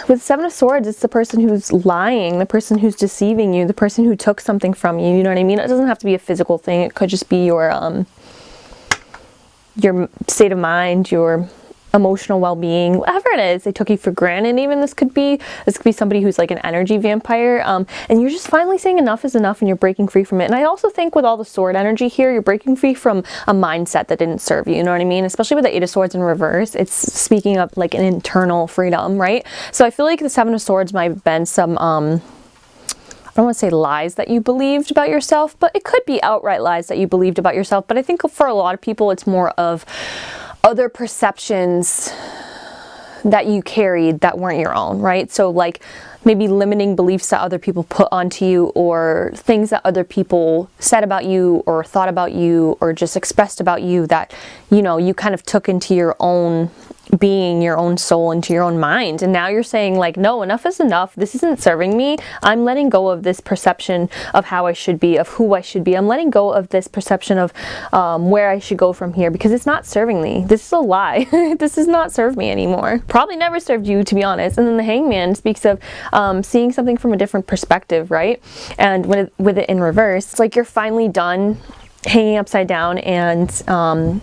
with Seven of Swords, it's the person who's lying, the person who's deceiving you, the person who took something from you, you know what I mean? It doesn't have to be a physical thing. It could just be your state of mind, your emotional well-being, whatever it is. They took you for granted. Even this could be somebody who's like an energy vampire, and you're just finally saying enough is enough and you're breaking free from it. And I also think with all the sword energy here, you're breaking free from a mindset that didn't serve you, you know what I mean? Especially with the Eight of Swords in reverse, it's speaking of like an internal freedom, right? So I feel like the Seven of Swords might have been some I don't want to say lies that you believed about yourself, but it could be outright lies that you believed about yourself. But I think for a lot of people, it's more of other perceptions that you carried that weren't your own, right? So like maybe limiting beliefs that other people put onto you, or things that other people said about you or thought about you or just expressed about you that, you know, you kind of took into your own being, your own soul, into your own mind. And now you're saying like, no, enough is enough. This isn't serving me. I'm letting go of this perception of how I should be, of who I should be. I'm letting go of this perception of where I should go from here, because it's not serving me. This is a lie. This does not serve me anymore. Probably never served you, to be honest. And then the Hangman speaks of seeing something from a different perspective, right? And with it in reverse, it's like you're finally done hanging upside down and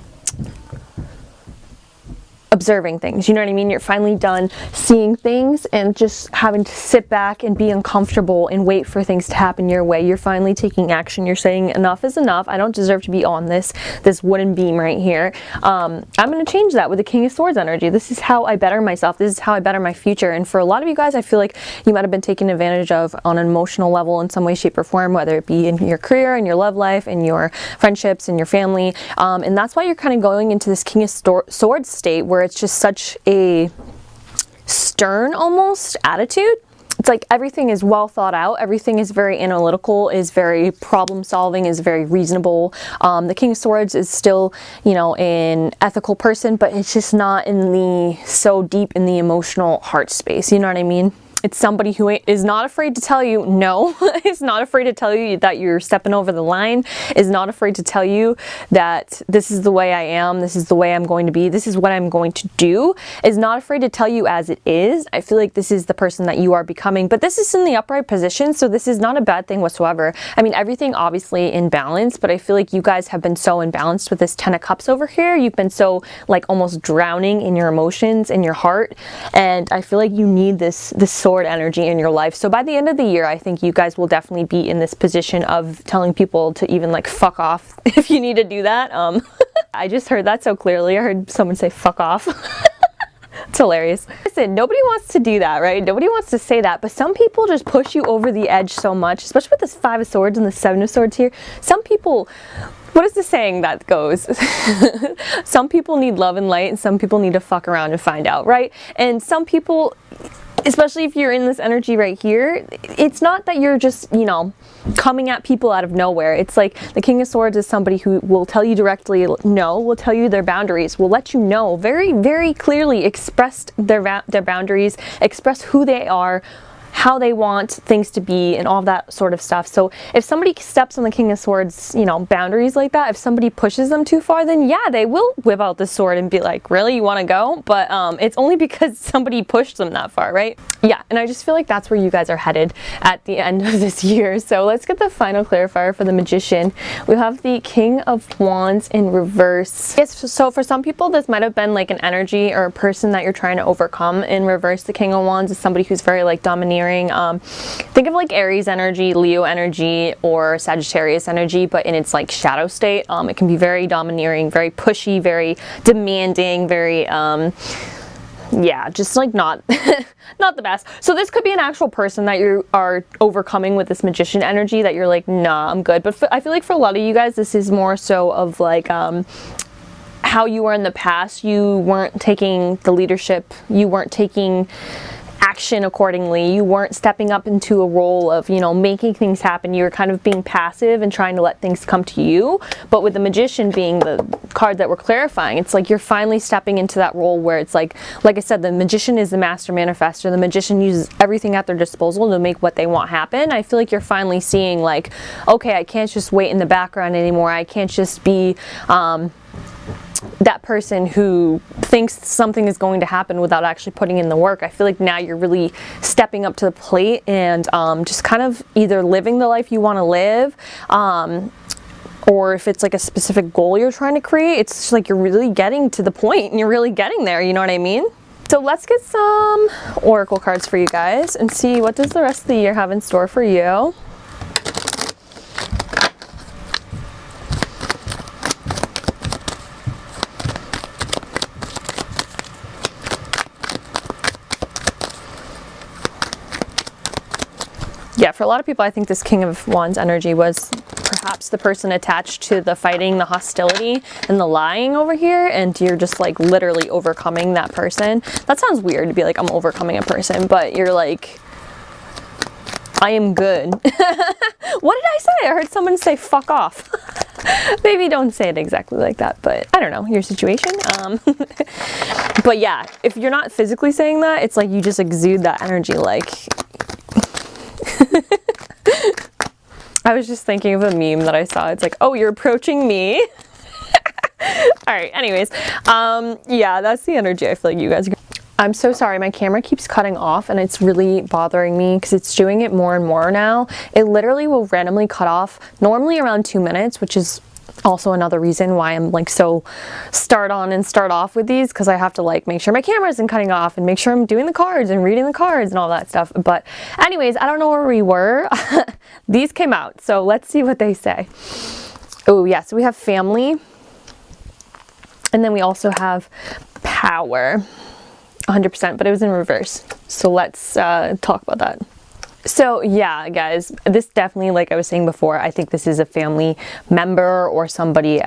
observing things, you know what I mean? You're finally done seeing things and just having to sit back and be uncomfortable and wait for things to happen your way. You're finally taking action. You're saying enough is enough. I don't deserve to be on this wooden beam right here. I'm going to change that with the King of Swords energy. This is how I better myself. This is how I better my future. And for a lot of you guys, I feel like you might have been taken advantage of on an emotional level in some way, shape, or form, whether it be in your career, in your love life, in your friendships, in your family. And that's why you're kind of going into this King of Swords state where it's just such a stern almost attitude. It's like everything is well thought out, everything is very analytical, is very problem solving, is very reasonable. The King of Swords is still, you know, an ethical person, but it's just not in the so deep in the emotional heart space, you know what I mean? It's somebody who is not afraid to tell you no, is not afraid to tell you that you're stepping over the line, is not afraid to tell you that this is the way I am, this is the way I'm going to be, this is what I'm going to do, is not afraid to tell you as it is. I feel like this is the person that you are becoming, but this is in the upright position, so this is not a bad thing whatsoever. I mean, everything obviously in balance, but I feel like you guys have been so imbalanced with this Ten of Cups over here. You've been so like almost drowning in your emotions and your heart, and I feel like you need this sword energy in your life. So by the end of the year, I think you guys will definitely be in this position of telling people to even like fuck off if you need to do that. I just heard that so clearly. I heard someone say fuck off. It's hilarious. Listen, nobody wants to do that, right? Nobody wants to say that, but some people just push you over the edge so much, especially with this Five of Swords and the Seven of Swords here. Some people, what is the saying that goes? Some people need love and light, and some people need to fuck around and find out, right? And some people, especially if you're in this energy right here, it's not that you're just, you know, coming at people out of nowhere. It's like the King of Swords is somebody who will tell you directly no, will tell you their boundaries, will let you know very, very clearly, express their boundaries, express who they are, how they want things to be, and all that sort of stuff. So if somebody steps on the King of Swords, you know, boundaries like that, if somebody pushes them too far, then yeah, they will whip out the sword and be like, really, you want to go? But it's only because somebody pushed them that far, right? Yeah, and I just feel like that's where you guys are headed at the end of this year. So let's get the final clarifier for the Magician. We have the King of Wands in reverse. Yes, so for some people, this might have been like an energy or a person that you're trying to overcome in reverse. The King of Wands is somebody who's very like domineering, domineering. Think of like Aries energy, Leo energy, or Sagittarius energy, but in its like shadow state. It can be very domineering, very pushy, very demanding, very yeah, just like not not the best. So this could be an actual person that you are overcoming with this magician energy, that you're like, nah, I'm good. But I feel like for a lot of you guys, this is more so of like how you were in the past. You weren't taking the leadership, you weren't taking action accordingly, you weren't stepping up into a role of, you know, making things happen. You were kind of being passive and trying to let things come to you. But with the magician being the card that we're clarifying, it's like you're finally stepping into that role where it's like I said, the magician is the master manifestor. The magician uses everything at their disposal to make what they want happen. I feel like you're finally seeing like, okay, I can't just wait in the background anymore. I can't just be that person who thinks something is going to happen without actually putting in the work. I feel like now you're really stepping up to the plate and just kind of either living the life you want to live, or if it's like a specific goal you're trying to create, it's just like you're really getting to the point and you're really getting there, you know what I mean? So let's get some oracle cards for you guys and see what does the rest of the year have in store for you. Yeah, for a lot of people, I think this King of Wands energy was perhaps the person attached to the fighting, the hostility, and the lying over here, and you're just like literally overcoming that person. That sounds weird to be like, I'm overcoming a person, but you're like, I am good. What did I say? I heard someone say fuck off. Maybe don't say it exactly like that, but I don't know, your situation. But yeah, if you're not physically saying that, it's like you just exude that energy, like I was just thinking of a meme that I saw. It's like, oh, you're approaching me. All right, anyways, yeah, that's the energy I feel like you guys are. I'm so sorry, my camera keeps cutting off and it's really bothering me because it's doing it more and more now. It literally will randomly cut off, normally around 2 minutes, which is also another reason why I'm like so start on and start off with these, because I have to like make sure my camera isn't cutting off and make sure I'm doing the cards and reading the cards and all that stuff. But anyways, I don't know where we were. These came out, so let's see what they say. Oh yeah, so we have family, and then we also have power, 100%, but it was in reverse. So let's talk about that. So yeah, guys, this definitely, like I was saying before, I think this is a family member or somebody,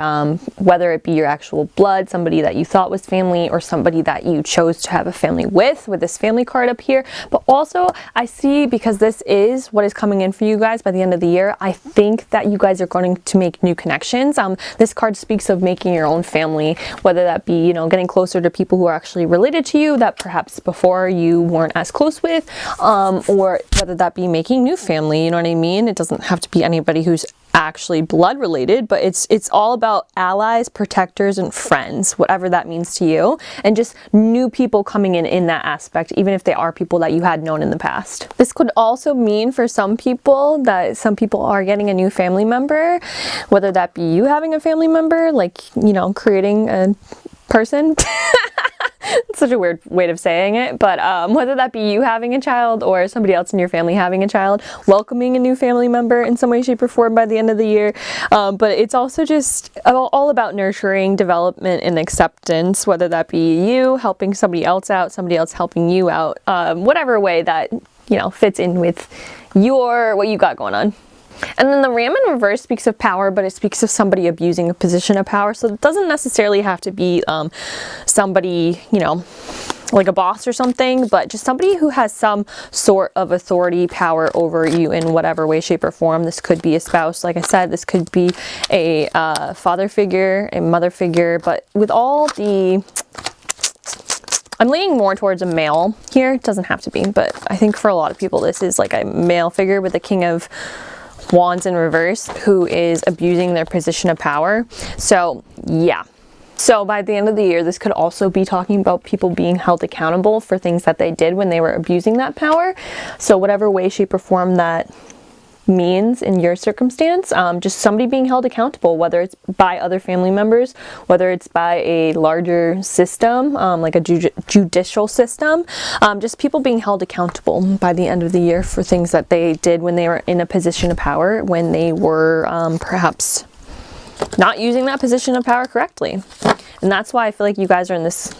whether it be your actual blood, somebody that you thought was family, or somebody that you chose to have a family with this family card up here. But also I see, because this is what is coming in for you guys by the end of the year, I think that you guys are going to make new connections. This card speaks of making your own family, whether that be, you know, getting closer to people who are actually related to you that perhaps before you weren't as close with, or whether that be making new family, you know what I mean? It doesn't have to be anybody who's actually blood related, but it's all about allies, protectors, and friends, whatever that means to you, and just new people coming in that aspect, even if they are people that you had known in the past. This could also mean for some people that some people are getting a new family member, whether that be you having a family member, like, you know, creating a person. It's such a weird way of saying it, but whether that be you having a child or somebody else in your family having a child, welcoming a new family member in some way, shape, or form by the end of the year. But it's also just all about nurturing, development, and acceptance, whether that be you helping somebody else out, somebody else helping you out, whatever way that, you know, fits in with what you got going on. And then the Ram in reverse speaks of power, but it speaks of somebody abusing a position of power. So it doesn't necessarily have to be somebody, you know, like a boss or something, but just somebody who has some sort of authority, power over you in whatever way, shape, or form. This could be a spouse, like I said. This could be a father figure, a mother figure, but with all the... I'm leaning more towards a male here. It doesn't have to be, but I think for a lot of people this is like a male figure with the King of Wands in reverse who is abusing their position of power. So yeah, so by the end of the year, this could also be talking about people being held accountable for things that they did when they were abusing that power. So whatever way, shape, or form that means in your circumstance. Just somebody being held accountable, whether it's by other family members, whether it's by a larger system, like a judicial system, just people being held accountable by the end of the year for things that they did when they were in a position of power, when they were perhaps not using that position of power correctly. And that's why I feel like you guys are in this,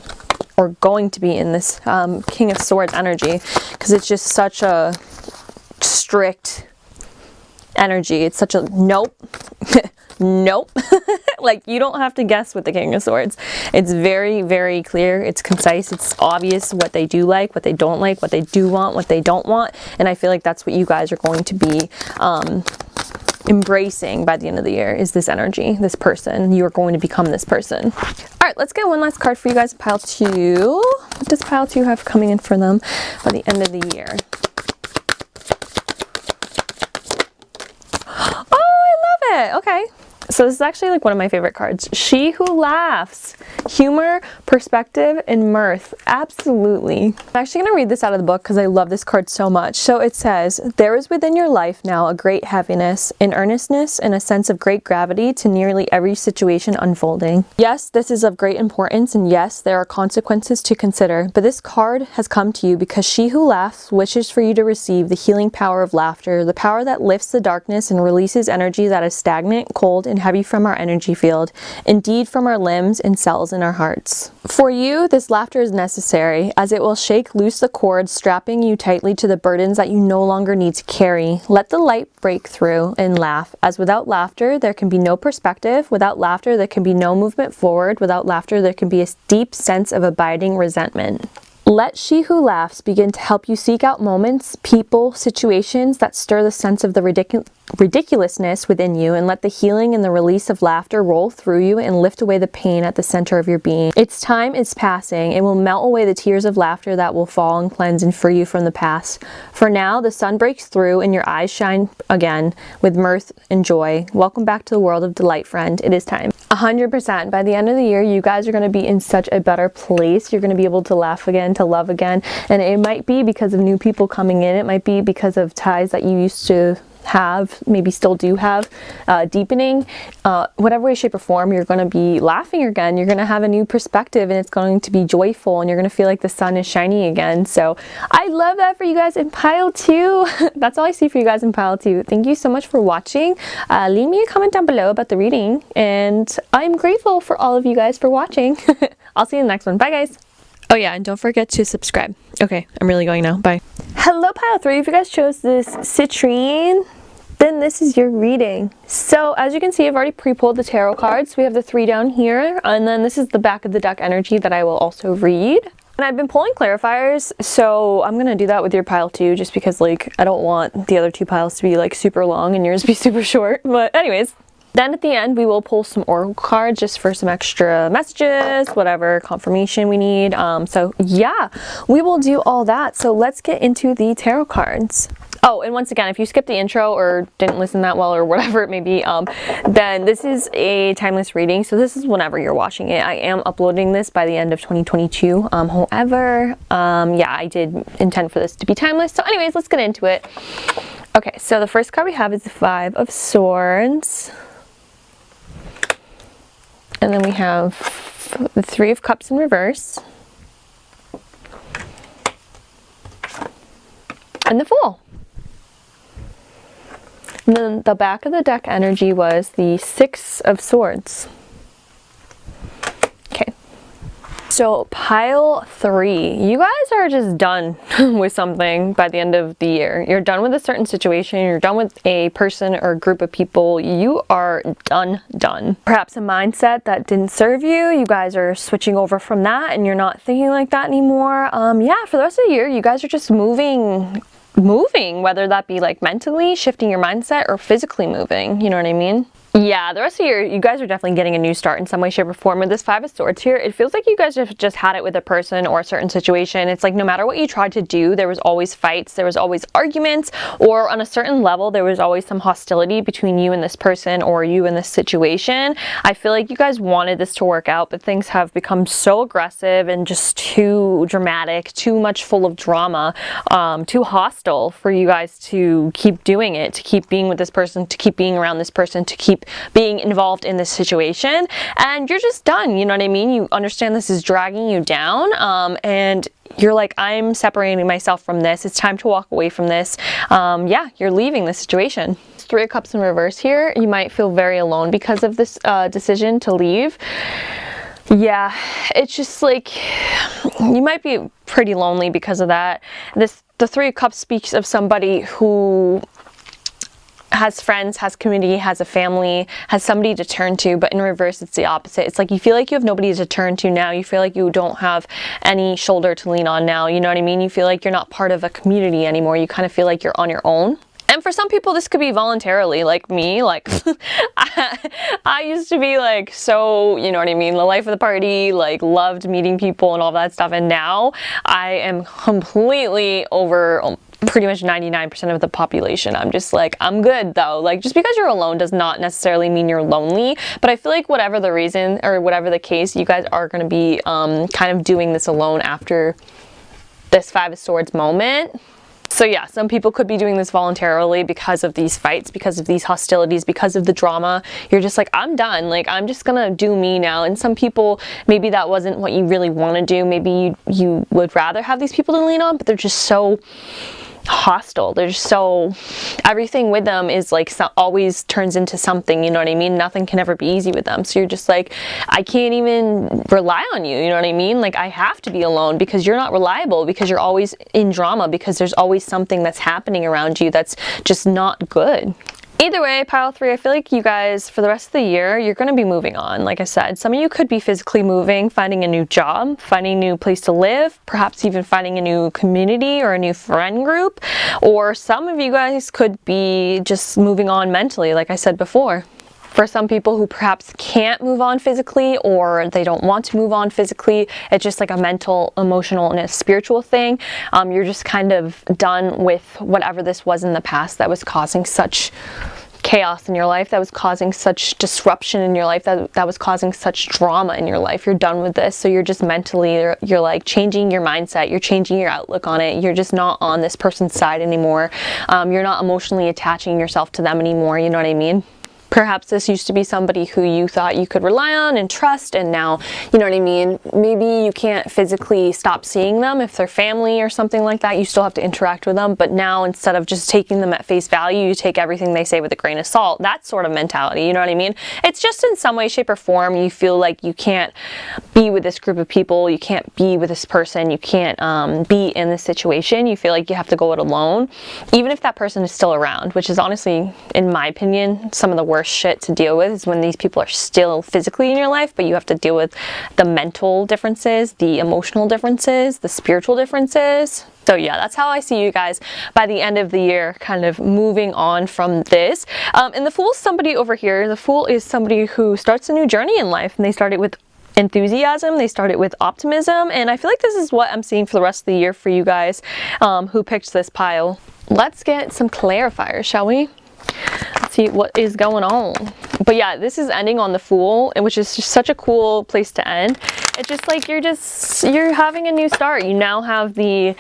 or going to be in this King of Swords energy, because it's just such a strict energy. It's such a nope. Nope. Like, you don't have to guess with the King of Swords. It's very, very clear. It's concise. It's obvious what they do like, what they don't like, what they do want, what they don't want. And I feel like that's what you guys are going to be embracing by the end of the year, is this energy, this person. You are going to become this person. All right, let's get one last card for you guys. Pile 2. What does pile 2 have coming in for them by the end of the year? Okay, so this is actually like one of my favorite cards. She who laughs. Humor, perspective, and mirth. Absolutely. I'm actually going to read this out of the book because I love this card so much. So it says, there is within your life now a great heaviness, an earnestness, and a sense of great gravity to nearly every situation unfolding. Yes, this is of great importance, and yes, there are consequences to consider, but this card has come to you because she who laughs wishes for you to receive the healing power of laughter, the power that lifts the darkness and releases energy that is stagnant, cold, and heavy from our energy field, indeed from our limbs and cells in our hearts. For you, this laughter is necessary, as it will shake loose the cords strapping you tightly to the burdens that you no longer need to carry. Let the light break through and laugh, as without laughter there can be no perspective, without laughter there can be no movement forward, without laughter there can be a deep sense of abiding resentment. Let she who laughs begin to help you seek out moments, people, situations that stir the sense of the ridiculousness within you, and let the healing and the release of laughter roll through you and lift away the pain at the center of your being. Its time is passing. It will melt away the tears of laughter that will fall and cleanse and free you from the past. For now, the sun breaks through and your eyes shine again with mirth and joy. Welcome back to the world of delight, friend. It is time. 100%. By the end of the year, you guys are going to be in such a better place. You're going to be able to laugh again, to love again. And it might be because of new people coming in. It might be because of ties that you used to have, maybe still do have, deepening. Whatever way, shape, or form, you're going to be laughing again. You're going to have a new perspective, and it's going to be joyful, and you're going to feel like the sun is shining again. So I love that for you guys in pile 2. That's all I see for you guys in pile 2. Thank you so much for watching. Leave me a comment down below about the reading, and I'm grateful for all of you guys for watching. I'll see you in the next one. Bye, guys. Oh yeah, and don't forget to subscribe. Okay, I'm really going now. Bye. Hello, pile 3. If you guys chose this citrine, then this is your reading. So as you can see, I've already pre-pulled the tarot cards. We have the 3 down here, and then this is the back of the deck energy that I will also read. And I've been pulling clarifiers, so I'm gonna do that with your pile 2, just because like I don't want the other 2 piles to be like super long and yours be super short. But anyways, then at the end we will pull some oracle cards just for some extra messages, whatever confirmation we need. So yeah, we will do all that. So let's get into the tarot cards. Oh, and once again, if you skipped the intro or didn't listen that well or whatever it may be, then this is a timeless reading. So this is whenever you're watching it. I am uploading this by the end of 2022. However, yeah, I did intend for this to be timeless. So anyways, let's get into it. Okay, so the first card we have is the 5 of Swords. And then we have the 3 of Cups in reverse. And the Fool. And then the back of the deck energy was the 6 of Swords. Okay. So pile 3. You guys are just done with something by the end of the year. You're done with a certain situation. You're done with a person or a group of people. You are done. Perhaps a mindset that didn't serve you. You guys are switching over from that and you're not thinking like that anymore. Yeah, for the rest of the year, you guys are just moving, whether that be like mentally shifting your mindset or physically moving, you know what I mean? Yeah, the rest of the year, you guys are definitely getting a new start in some way, shape, or form. With this Five of Swords here, it feels like you guys have just had it with a person or a certain situation. It's like no matter what you tried to do, there was always fights, there was always arguments, or on a certain level, there was always some hostility between you and this person or you and this situation. I feel like you guys wanted this to work out, but things have become so aggressive and just too dramatic, too much full of drama, too hostile for you guys to keep doing it, to keep being with this person, to keep being around this person, to keep being involved in this situation, and you're just done. You know what I mean? You understand this is dragging you down, and you're like, I'm separating myself from this. It's time to walk away from this. Yeah, you're leaving the situation. Three of Cups in reverse here. You might feel very alone because of this decision to leave. Yeah, it's just like you might be pretty lonely because of that. The Three of Cups speaks of somebody who has friends, has community, has a family, has somebody to turn to, but in reverse it's the opposite. It's like you feel like you have nobody to turn to now. You feel like you don't have any shoulder to lean on now. You know what I mean? You feel like you're not part of a community anymore. You kind of feel like you're on your own. And for some people this could be voluntarily, like me. Like I used to be like so, you know what I mean, the life of the party, like loved meeting people and all that stuff, and now I am completely over pretty much 99% of the population. I'm just like, I'm good though. Like, just because you're alone does not necessarily mean you're lonely, but I feel like whatever the reason or whatever the case, you guys are going to be kind of doing this alone after this Five of Swords moment. So yeah, some people could be doing this voluntarily because of these fights, because of these hostilities, because of the drama. You're just like, I'm done. Like, I'm just gonna do me now. And some people, maybe that wasn't what you really want to do. Maybe you would rather have these people to lean on, but they're just so hostile. They're just so, everything with them is like always turns into something, you know what I mean? Nothing can ever be easy with them. So you're just like, I can't even rely on you, you know what I mean? Like, I have to be alone because you're not reliable, because you're always in drama, because there's always something that's happening around you that's just not good. Either way, pile 3, I feel like you guys, for the rest of the year, you're going to be moving on. Like I said, some of you could be physically moving, finding a new job, finding a new place to live, perhaps even finding a new community or a new friend group. Or some of you guys could be just moving on mentally, like I said before. For some people who perhaps can't move on physically, or they don't want to move on physically, it's just like a mental, emotional, and a spiritual thing. You're just kind of done with whatever this was in the past that was causing such chaos in your life, that was causing such disruption in your life, that was causing such drama in your life. You're done with this. So you're just mentally, you're like changing your mindset, you're changing your outlook on it. You're just not on this person's side anymore. You're not emotionally attaching yourself to them anymore, you know what I mean? Perhaps this used to be somebody who you thought you could rely on and trust, and now, you know what I mean, maybe you can't physically stop seeing them. If they're family or something like that, you still have to interact with them, but now instead of just taking them at face value, you take everything they say with a grain of salt. That sort of mentality, you know what I mean? It's just in some way, shape, or form, you feel like you can't be with this group of people, you can't be with this person, you can't be in this situation. You feel like you have to go it alone, even if that person is still around, which is honestly, in my opinion, some of the worst shit to deal with, is when these people are still physically in your life, but you have to deal with the mental differences, the emotional differences, the spiritual differences. So yeah, that's how I see you guys by the end of the year, kind of moving on from this. And the Fool is somebody over here. The Fool is somebody who starts a new journey in life, and they started with enthusiasm, they started with optimism, and I feel like this is what I'm seeing for the rest of the year for you guys who picked this pile. Let's get some clarifiers, shall we? Let's see what is going on. But yeah, this is ending on the Fool, which is just such a cool place to end. It's just like you're having a new start. You now have the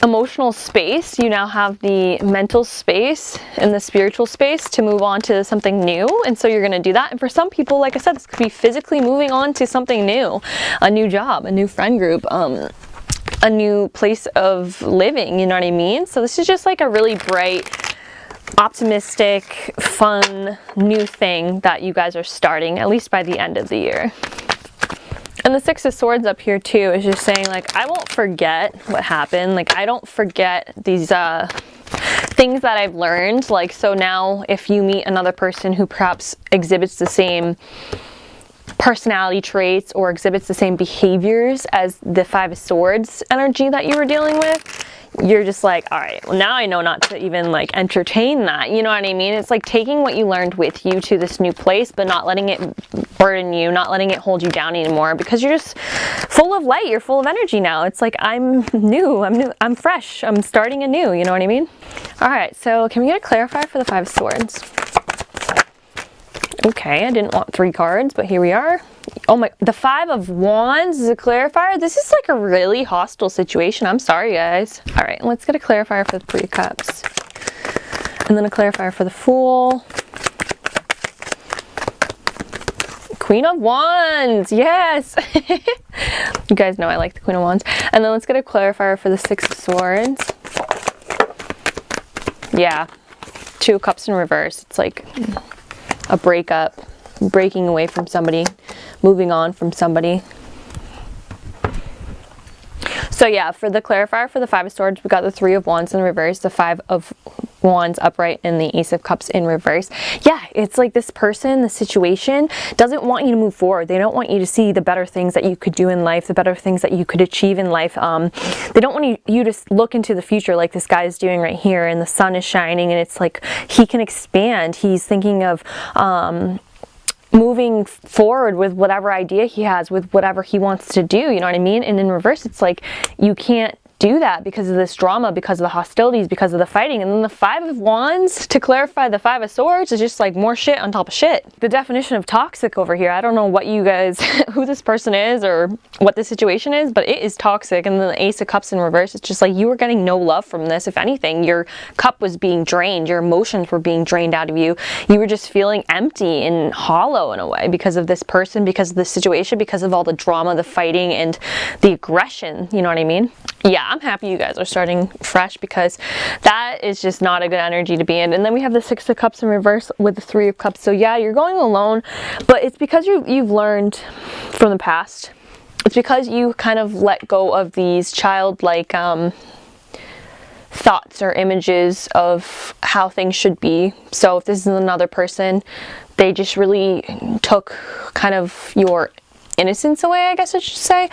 emotional space, you now have the mental space and the spiritual space to move on to something new, and so you're going to do that. And for some people, like I said, this could be physically moving on to something new, a new job, a new friend group, a new place of living, you know what I mean? So this is just like a really bright, optimistic, fun, new thing that you guys are starting, at least by the end of the year. And the Six of Swords up here too is just saying, like, I won't forget what happened. Like, I don't forget these things that I've learned. Like, so now if you meet another person who perhaps exhibits the same personality traits or exhibits the same behaviors as the Five of Swords energy that you were dealing with, you're just like, all right, well, now I know not to even like entertain that. You know what I mean? It's like taking what you learned with you to this new place, but not letting it burden you, not letting it hold you down anymore, because you're just full of light. You're full of energy now. It's like, I'm new, I'm fresh, I'm starting anew. You know what I mean? All right, so can we get a clarifier for the Five of Swords? Okay, I didn't want 3 cards, but here we are. Oh my, the Five of Wands is a clarifier. This is like a really hostile situation. I'm sorry, guys. All right, let's get a clarifier for the Three of Cups. And then a clarifier for the Fool. Queen of Wands, yes. You guys know I like the Queen of Wands. And then let's get a clarifier for the Six of Swords. Yeah, Two of Cups in reverse. It's like a breakup, breaking away from somebody, moving on from somebody. So yeah, for the clarifier for the Five of Swords, we got the Three of Wands in reverse, the Five of Wands upright, and the Ace of Cups in reverse. Yeah, it's like this person, the situation, doesn't want you to move forward. They don't want you to see the better things that you could do in life, the better things that you could achieve in life. They don't want you to look into the future like this guy is doing right here, and the sun is shining, and it's like he can expand. He's thinking of moving forward with whatever idea he has, with whatever he wants to do, you know what I mean? And in reverse, it's like you can't do that because of this drama, because of the hostilities, because of the fighting. And then the Five of Wands, to clarify the Five of Swords, is just like more shit on top of shit. The definition of toxic over here, I don't know what you guys, who this person is or what the situation is, but it is toxic. And then the Ace of Cups in reverse, it's just like you were getting no love from this. If anything, your cup was being drained, your emotions were being drained out of you. You were just feeling empty and hollow in a way because of this person, because of this situation, because of all the drama, the fighting, and the aggression, you know what I mean? Yeah, I'm happy you guys are starting fresh, because that is just not a good energy to be in. And then we have the Six of Cups in reverse with the Three of Cups. So yeah, you're going alone, but it's because you've learned from the past. It's because you kind of let go of these childlike thoughts or images of how things should be. So if this is another person, they just really took kind of your innocence away, I guess I should say,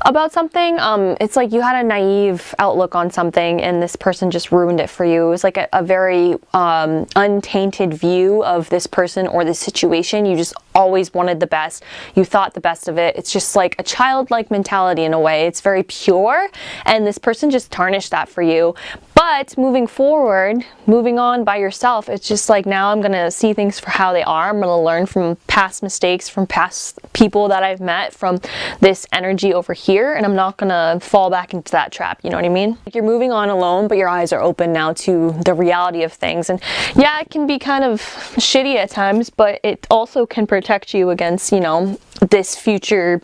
about something. It's like you had a naive outlook on something and this person just ruined it for you. It was like a very untainted view of this person or this situation. You just always wanted the best. You thought the best of it. It's just like a childlike mentality in a way. It's very pure, and this person just tarnished that for you. But moving forward, moving on by yourself, it's just like, now I'm gonna see things for how they are. I'm gonna learn from past mistakes, from past people that I've met, from this energy over here, and I'm not gonna fall back into that trap, you know what I mean? Like, you're moving on alone, but your eyes are open now to the reality of things. And yeah, it can be kind of shitty at times, but it also can protect you against, you know, this future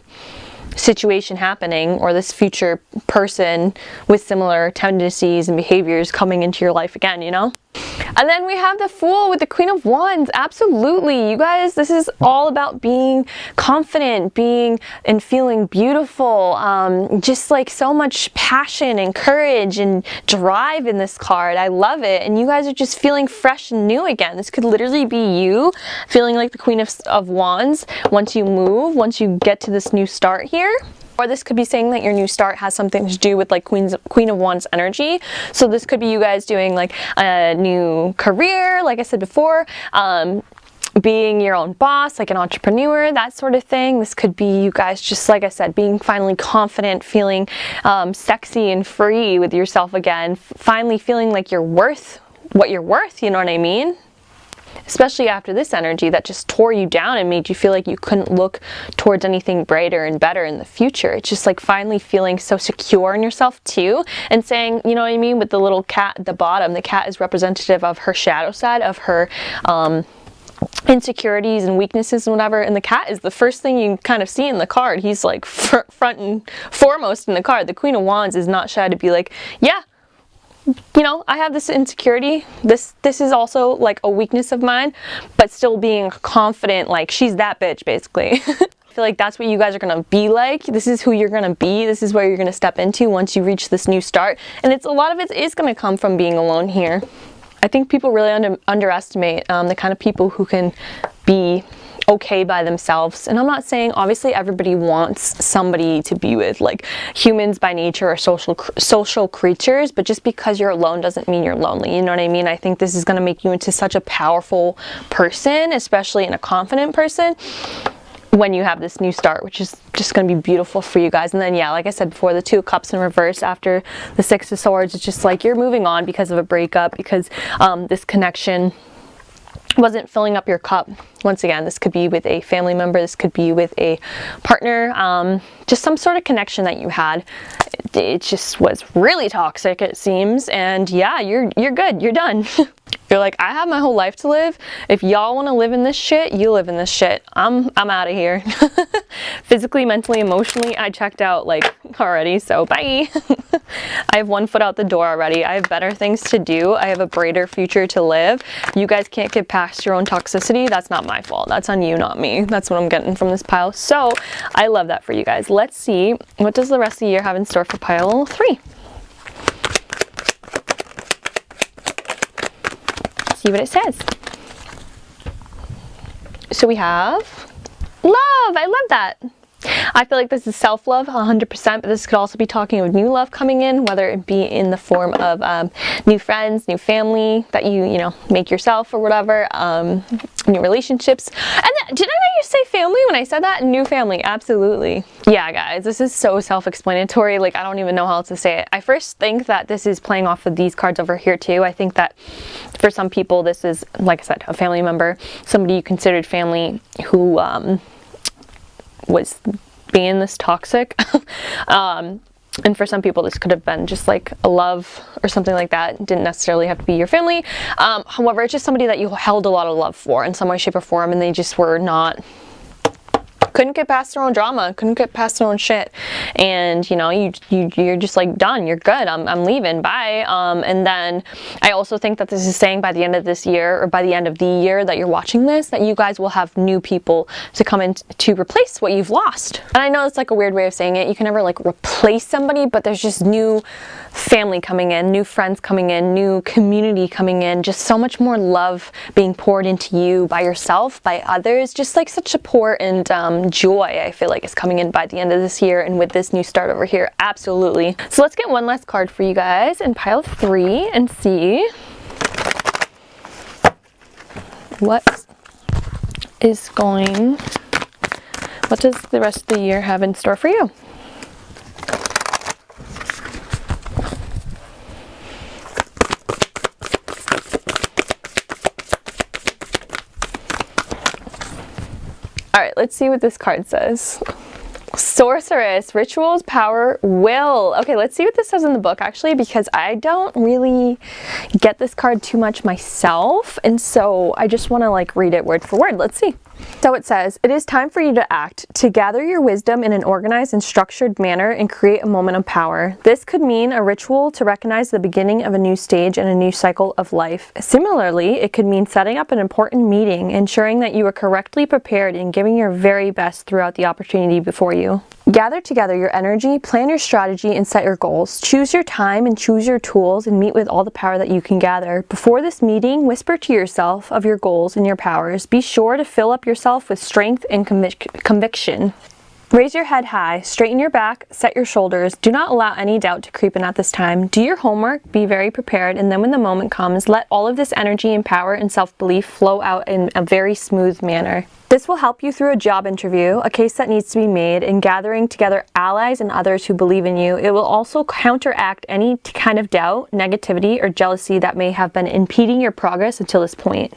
situation happening, or this future person with similar tendencies and behaviors coming into your life again, you know? And then we have the Fool with the Queen of Wands. Absolutely, you guys, this is all about being confident, being and feeling beautiful. Just like so much passion and courage and drive in this card. I love it. And you guys are just feeling fresh and new again. This could literally be you feeling like the Queen of Wands once you move, once you get to this new start here. Or this could be saying that your new start has something to do with like Queen of Wands energy. So this could be you guys doing like a new career, like I said before, being your own boss, like an entrepreneur, that sort of thing. This could be you guys just, like I said, being finally confident, feeling sexy and free with yourself again, finally feeling like you're worth what you're worth, you know what I mean? Especially after this energy that just tore you down and made you feel like you couldn't look towards anything brighter and better in the future. It's just like finally feeling so secure in yourself too, and saying, you know what I mean, with the little cat at the bottom, the cat is representative of her shadow side, of her insecurities and weaknesses and whatever, and the cat is the first thing you kind of see in the card. He's like front and foremost in the card. The Queen of Wands is not shy to be like, yeah, you know, I have this insecurity, this is also like a weakness of mine, but still being confident, like she's that bitch basically. I feel like that's what you guys are gonna be like. This is who you're gonna be. This is where you're gonna step into once you reach this new start. And it's a lot of it is gonna come from being alone here. I think people really underestimate the kind of people who can be okay by themselves. And I'm not saying, obviously everybody wants somebody to be with, like humans by nature are social creatures, but just because you're alone doesn't mean you're lonely, you know what I mean? I think this is going to make you into such a powerful person, especially in a confident person, when you have this new start, which is just going to be beautiful for you guys. And then, yeah, like I said before, the 2 of Cups in reverse after the 6 of Swords, it's just like you're moving on because of a breakup, because this connection wasn't filling up your cup. Once again, this could be with a family member, this could be with a partner, just some sort of connection that you had. It just was really toxic, it seems. And yeah, you're good, you're done. You're like, I have my whole life to live. If y'all want to live in this shit, you live in this shit. I'm out of here. Physically, mentally, emotionally, I checked out like already, so bye. I have 1 foot out the door already. I have better things to do. I have a brighter future to live. You guys can't get past your own toxicity. That's not my fault. That's on you, not me. That's what I'm getting from this pile. So I love that for you guys. Let's see, what does the rest of the year have in store for pile 3? See what it says. So we have love. I love that. I feel like this is self-love 100%, but this could also be talking of new love coming in, whether it be in the form of new friends, new family that you know, make yourself or whatever, new relationships. And did I not just say family when I said that? New family, absolutely. Yeah, guys, this is so self-explanatory. Like, I don't even know how else to say it. I first think that this is playing off of these cards over here too. I think that for some people, this is, like I said, a family member, somebody you considered family who was being this toxic. And for some people, this could have been just like a love or something like that. It didn't necessarily have to be your family. However, it's just somebody that you held a lot of love for in some way, shape, or form, and they just were not, couldn't get past their own drama, couldn't get past their own shit, and you know, you're just like, done, you're good, I'm leaving, bye. And then I also think that this is saying by the end of this year, or by the end of the year that you're watching this, that you guys will have new people to come in to replace what you've lost. And I know it's like a weird way of saying it, you can never like replace somebody, but there's just new family coming in, new friends coming in, new community coming in, just so much more love being poured into you by yourself, by others, just like such support and joy, I feel like, is coming in by the end of this year, and with this new start over here, absolutely. So let's get one last card for you guys in pile 3 and see what does the rest of the year have in store for you? All right, let's see what this card says. Sorceress, rituals, power, will. Okay, let's see what this says in the book, actually, because I don't really get this card too much myself, and so I just want to like read it word for word. Let's see. So it says, it is time for you to act, to gather your wisdom in an organized and structured manner and create a moment of power. This could mean a ritual to recognize the beginning of a new stage and a new cycle of life. Similarly, it could mean setting up an important meeting, ensuring that you are correctly prepared and giving your very best throughout the opportunity before you. Gather together your energy, plan your strategy, and set your goals. Choose your time and choose your tools and meet with all the power that you can gather. Before this meeting, whisper to yourself of your goals and your powers. Be sure to fill up yourself with strength and conviction. Raise your head high, straighten your back, set your shoulders. Do not allow any doubt to creep in at this time. Do your homework, be very prepared, and then when the moment comes, let all of this energy and power and self-belief flow out in a very smooth manner. This will help you through a job interview, a case that needs to be made, and gathering together allies and others who believe in you. It will also counteract any kind of doubt, negativity, or jealousy that may have been impeding your progress until this point.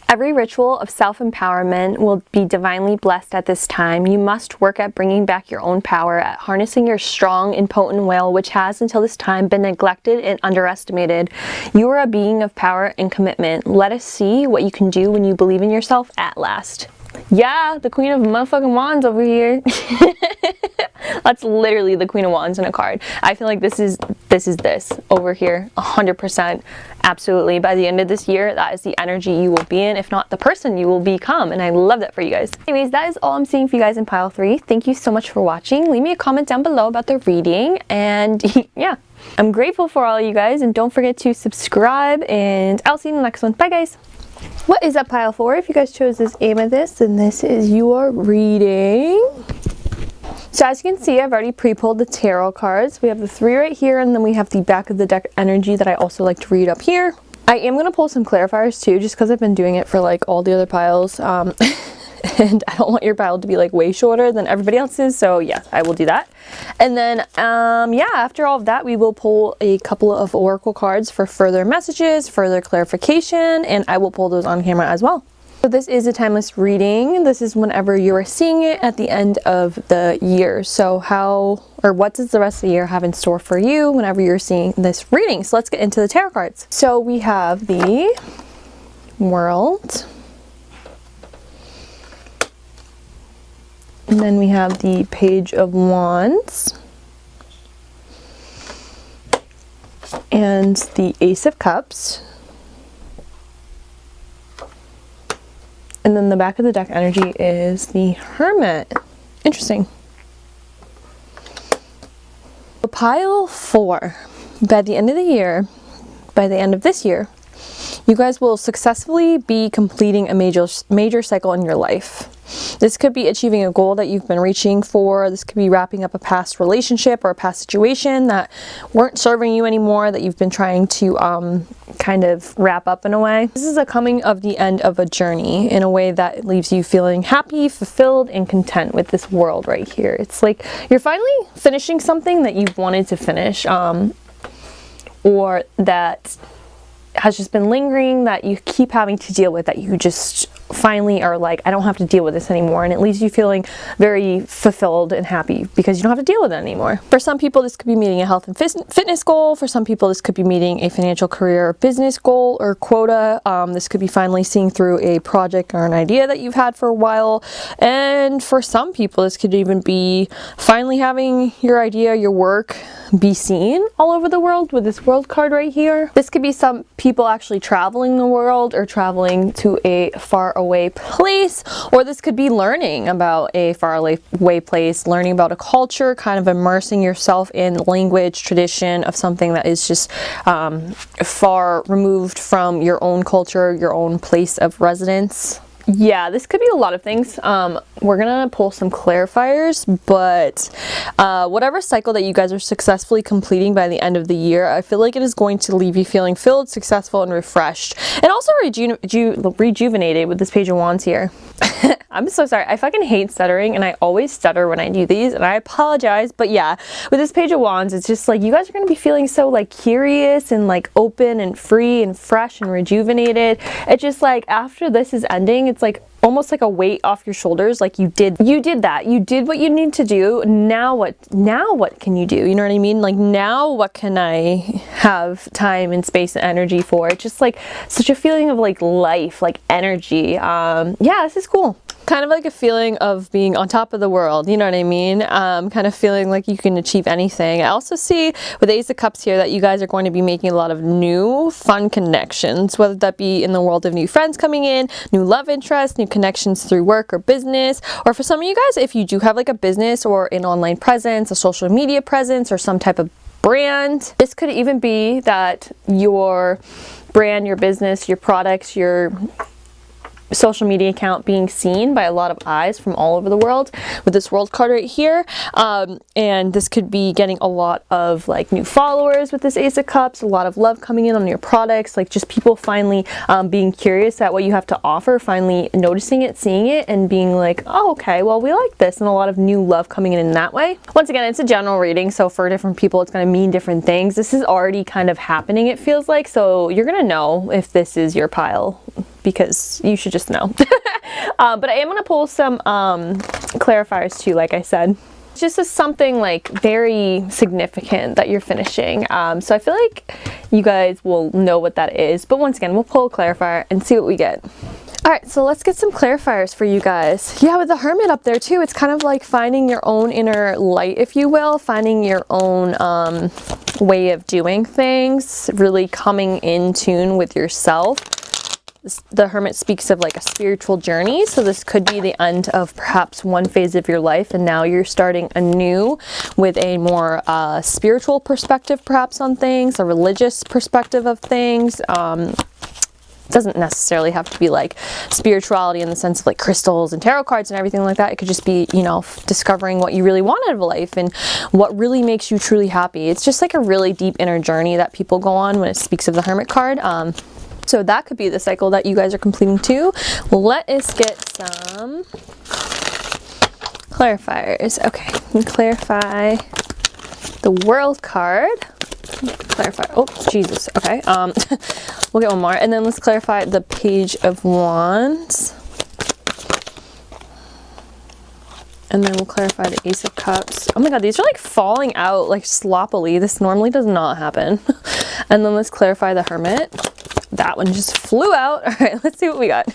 Every ritual of self-empowerment will be divinely blessed at this time. You must work at bringing back your own power, at harnessing your strong and potent will, which has until this time been neglected and underestimated. You are a being of power and commitment. Let us see what you can do when you believe in yourself at last. Yeah, the Queen of motherfucking Wands over here. That's literally the Queen of Wands in a card. I feel like this is this over here, 100%. Absolutely. By the end of this year, that is the energy you will be in, if not the person you will become. And I love that for you guys. Anyways, that is all I'm seeing for you guys in pile 3. Thank you so much for watching. Leave me a comment down below about the reading. And yeah, I'm grateful for all you guys, and don't forget to subscribe, and I'll see you in the next one. Bye guys. What is up, pile 4? If you guys chose this amethyst, then this is your reading. So as you can see, I've already pre-pulled the tarot cards. We have the 3 right here, and then we have the back of the deck energy that I also like to read up here. I am going to pull some clarifiers too, just because I've been doing it for like all the other piles. And I don't want your pile to be like way shorter than everybody else's, so yeah, I will do that. And then yeah, after all of that, we will pull a couple of oracle cards for further messages, further clarification, and I will pull those on camera as well. So this is a timeless reading. This is whenever you are seeing it at the end of the year. So what does the rest of the year have in store for you whenever you're seeing this reading? So let's get into the tarot cards. So we have the World, and then we have the Page of Wands, and the Ace of Cups. And then the back of the deck energy is the Hermit. Interesting. So pile 4, by the end of the year, by the end of this year, you guys will successfully be completing a major cycle in your life. This could be achieving a goal that you've been reaching for. This could be wrapping up a past relationship or a past situation that weren't serving you anymore, that you've been trying to kind of wrap up in a way. This is a coming of the end of a journey in a way that leaves you feeling happy, fulfilled, and content with this world right here. It's like you're finally finishing something that you've wanted to finish, or that has just been lingering, that you keep having to deal with, that you just finally are like, I don't have to deal with this anymore, and it leaves you feeling very fulfilled and happy because you don't have to deal with it anymore. For some people, this could be meeting a health and fitness goal. For some people, this could be meeting a financial, career, or business goal or quota. This could be finally seeing through a project or an idea that you've had for a while. And for some people, this could even be finally having your idea, your work be seen all over the world with this World card right here. This could be some people actually traveling the world or traveling to a far away place, or this could be learning about a far away place, learning about a culture, kind of immersing yourself in language, tradition of something that is just far removed from your own culture, your own place of residence. Yeah, this could be a lot of things. We're gonna pull some clarifiers, but whatever cycle that you guys are successfully completing by the end of the year, I feel like it is going to leave you feeling filled, successful, and refreshed, and also rejuvenated with this Page of Wands here. I'm so sorry. I fucking hate stuttering, and I always stutter when I do these, and I apologize, but yeah, with this Page of Wands, it's just like you guys are going to be feeling so like curious and like open and free and fresh and rejuvenated. It's just like after this is ending, it's like almost like a weight off your shoulders. Like you did that. You did what you need to do. Now what can you do? You know what I mean? Like now what can I have time and space and energy for? It's just like such a feeling of like life, like energy. Yeah, this is cool. Kind of like a feeling of being on top of the world, you know what I mean? Kind of feeling like you can achieve anything. I also see with the Ace of Cups here that you guys are going to be making a lot of new fun connections, whether that be in the world of new friends coming in, new love interests, new connections through work or business, or for some of you guys, if you do have like a business or an online presence, a social media presence, or some type of brand, this could even be that your brand, your business, your products, your social media account being seen by a lot of eyes from all over the world with this World card right here, and this could be getting a lot of like new followers with this Ace of Cups, a lot of love coming in on your products, like just people finally being curious at what you have to offer, finally noticing it, seeing it, and being like, oh okay, well we like this, and a lot of new love coming in that way. Once again, it's a general reading, so for different people it's going to mean different things. This is already kind of happening, it feels like, so you're gonna know if this is your pile, because you should just know. But I am going to pull some clarifiers too, like I said. It's just something like very significant that you're finishing. So I feel like you guys will know what that is. But once again, we'll pull a clarifier and see what we get. Alright, so let's get some clarifiers for you guys. Yeah, with the Hermit up there too, it's kind of like finding your own inner light, if you will, finding your own way of doing things, really coming in tune with yourself. The Hermit speaks of like a spiritual journey. So this could be the end of perhaps one phase of your life, and now you're starting anew with a more spiritual perspective perhaps on things, a religious perspective of things. Doesn't necessarily have to be like spirituality in the sense of like crystals and tarot cards and everything like that. It could just be, you know, discovering what you really want out of life and what really makes you truly happy. It's just like a really deep inner journey that people go on when it speaks of the Hermit card. So that could be the cycle that you guys are completing too. Let us get some clarifiers. Okay, we clarify the World card. Clarify. Oh, Jesus. Okay. We'll get one more. And then let's clarify the Page of Wands. And then we'll clarify the Ace of Cups. Oh my God, these are like falling out like sloppily. This normally does not happen. And then let's clarify the Hermit. That one just flew out. All right, let's see what we got.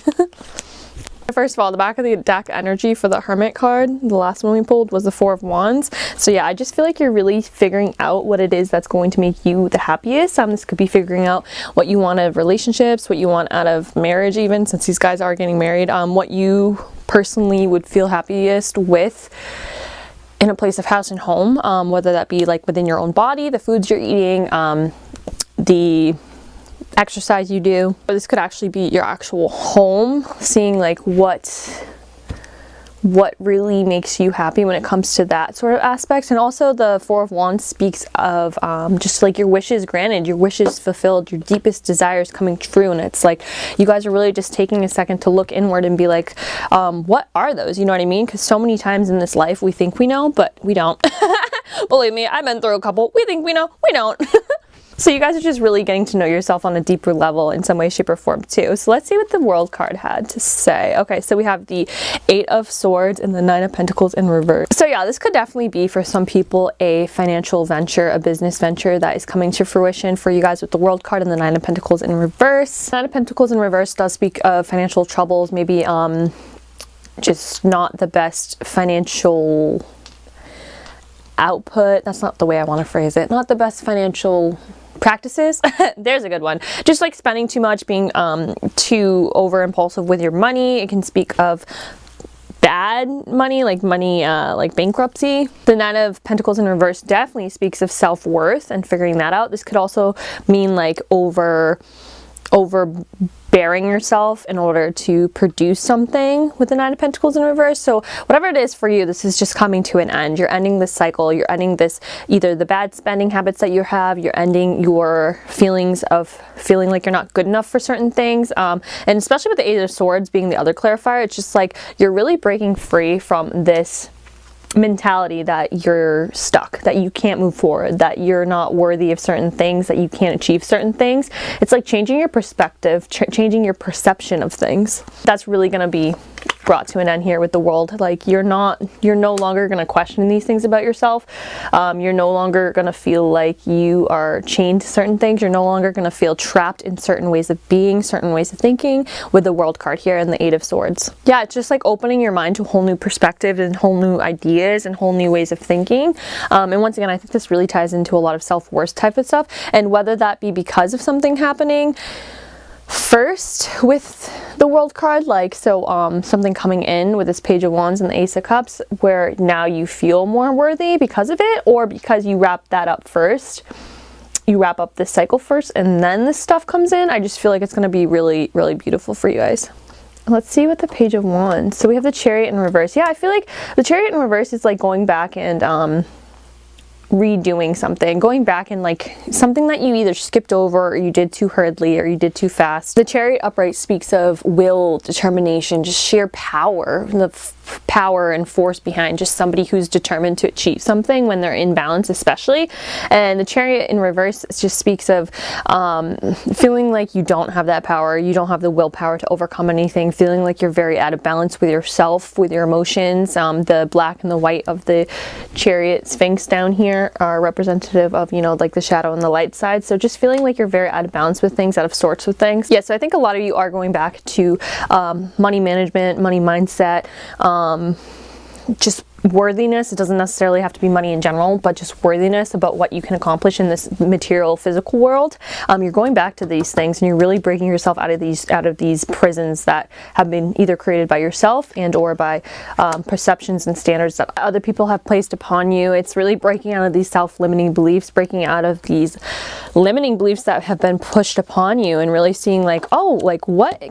First of all, the back of the deck energy for the Hermit card, the last one we pulled, was the Four of Wands. So yeah, I just feel like you're really figuring out what it is that's going to make you the happiest. This could be figuring out what you want out of relationships, what you want out of marriage even, since these guys are getting married, what you personally would feel happiest with in a place of house and home, whether that be like within your own body, the foods you're eating, the exercise you do. Or this could actually be your actual home, seeing like what really makes you happy when it comes to that sort of aspect. And also the Four of Wands speaks of just like your wishes granted, your wishes fulfilled, your deepest desires coming true. And it's like you guys are really just taking a second to look inward and be like, what are those? You know what I mean? Because so many times in this life we think we know, but we don't. Believe me, I've been through a couple. We think we know, we don't. So you guys are just really getting to know yourself on a deeper level in some way, shape, or form too. So let's see what the World card had to say. Okay, so we have the Eight of Swords and the Nine of Pentacles in reverse. So yeah, this could definitely be for some people a financial venture, a business venture that is coming to fruition for you guys with the World card and the Nine of Pentacles in reverse. Nine of Pentacles in reverse does speak of financial troubles, maybe just not the best financial output. That's not the way I want to phrase it. Not the best financial practices. There's a good one. Just like spending too much, being too over impulsive with your money. It can speak of bad money, like bankruptcy. The Nine of Pentacles in reverse definitely speaks of self-worth and figuring that out. This could also mean like overbearing yourself in order to produce something with the Nine of Pentacles in reverse. So whatever it is for you, this is just coming to an end. You're ending this cycle. You're ending this, either the bad spending habits that you have, you're ending your feelings of feeling like you're not good enough for certain things. And especially with the Eight of Swords being the other clarifier, it's just like you're really breaking free from this mentality that you're stuck, that you can't move forward, that you're not worthy of certain things, that you can't achieve certain things. It's like changing your perspective, changing your perception of things. That's really going to be brought to an end here with the World. Like you're no longer going to question these things about yourself. You're no longer going to feel like you are chained to certain things. You're no longer going to feel trapped in certain ways of being, certain ways of thinking with the World card here and the Eight of Swords. Yeah, it's just like opening your mind to a whole new perspective and whole new ideas and whole new ways of thinking. And once again, I think this really ties into a lot of self-worth type of stuff. And whether that be because of something happening first with the World card, like something coming in with this Page of Wands and the Ace of Cups where now you feel more worthy because of it, or because you wrap that up first, you wrap up this cycle first and then this stuff comes in. I just feel like it's going to be really, really beautiful for you guys. Let's see what the Page of Wands. So we have the Chariot in reverse. Yeah, I feel like the Chariot in reverse is like going back and redoing something, going back and like something that you either skipped over or you did too hurriedly or you did too fast. The Chariot upright speaks of will, determination, just sheer power, the power and force behind just somebody who's determined to achieve something when they're in balance especially. And the Chariot in reverse just speaks of feeling like you don't have that power, you don't have the willpower to overcome anything, feeling like you're very out of balance with yourself, with your emotions. The black and the white of the Chariot Sphinx down here are representative of, you know, like the shadow and the light side. So just feeling like you're very out of balance with things, out of sorts with things. Yeah, so I think a lot of you are going back to money management, money mindset, just worthiness. It doesn't necessarily have to be money in general, but just worthiness about what you can accomplish in this material physical world. You're going back to these things and you're really breaking yourself out of these prisons that have been either created by yourself and or by perceptions and standards that other people have placed upon you. It's really breaking out of these self-limiting beliefs, breaking out of these limiting beliefs that have been pushed upon you, and really seeing like, oh, like what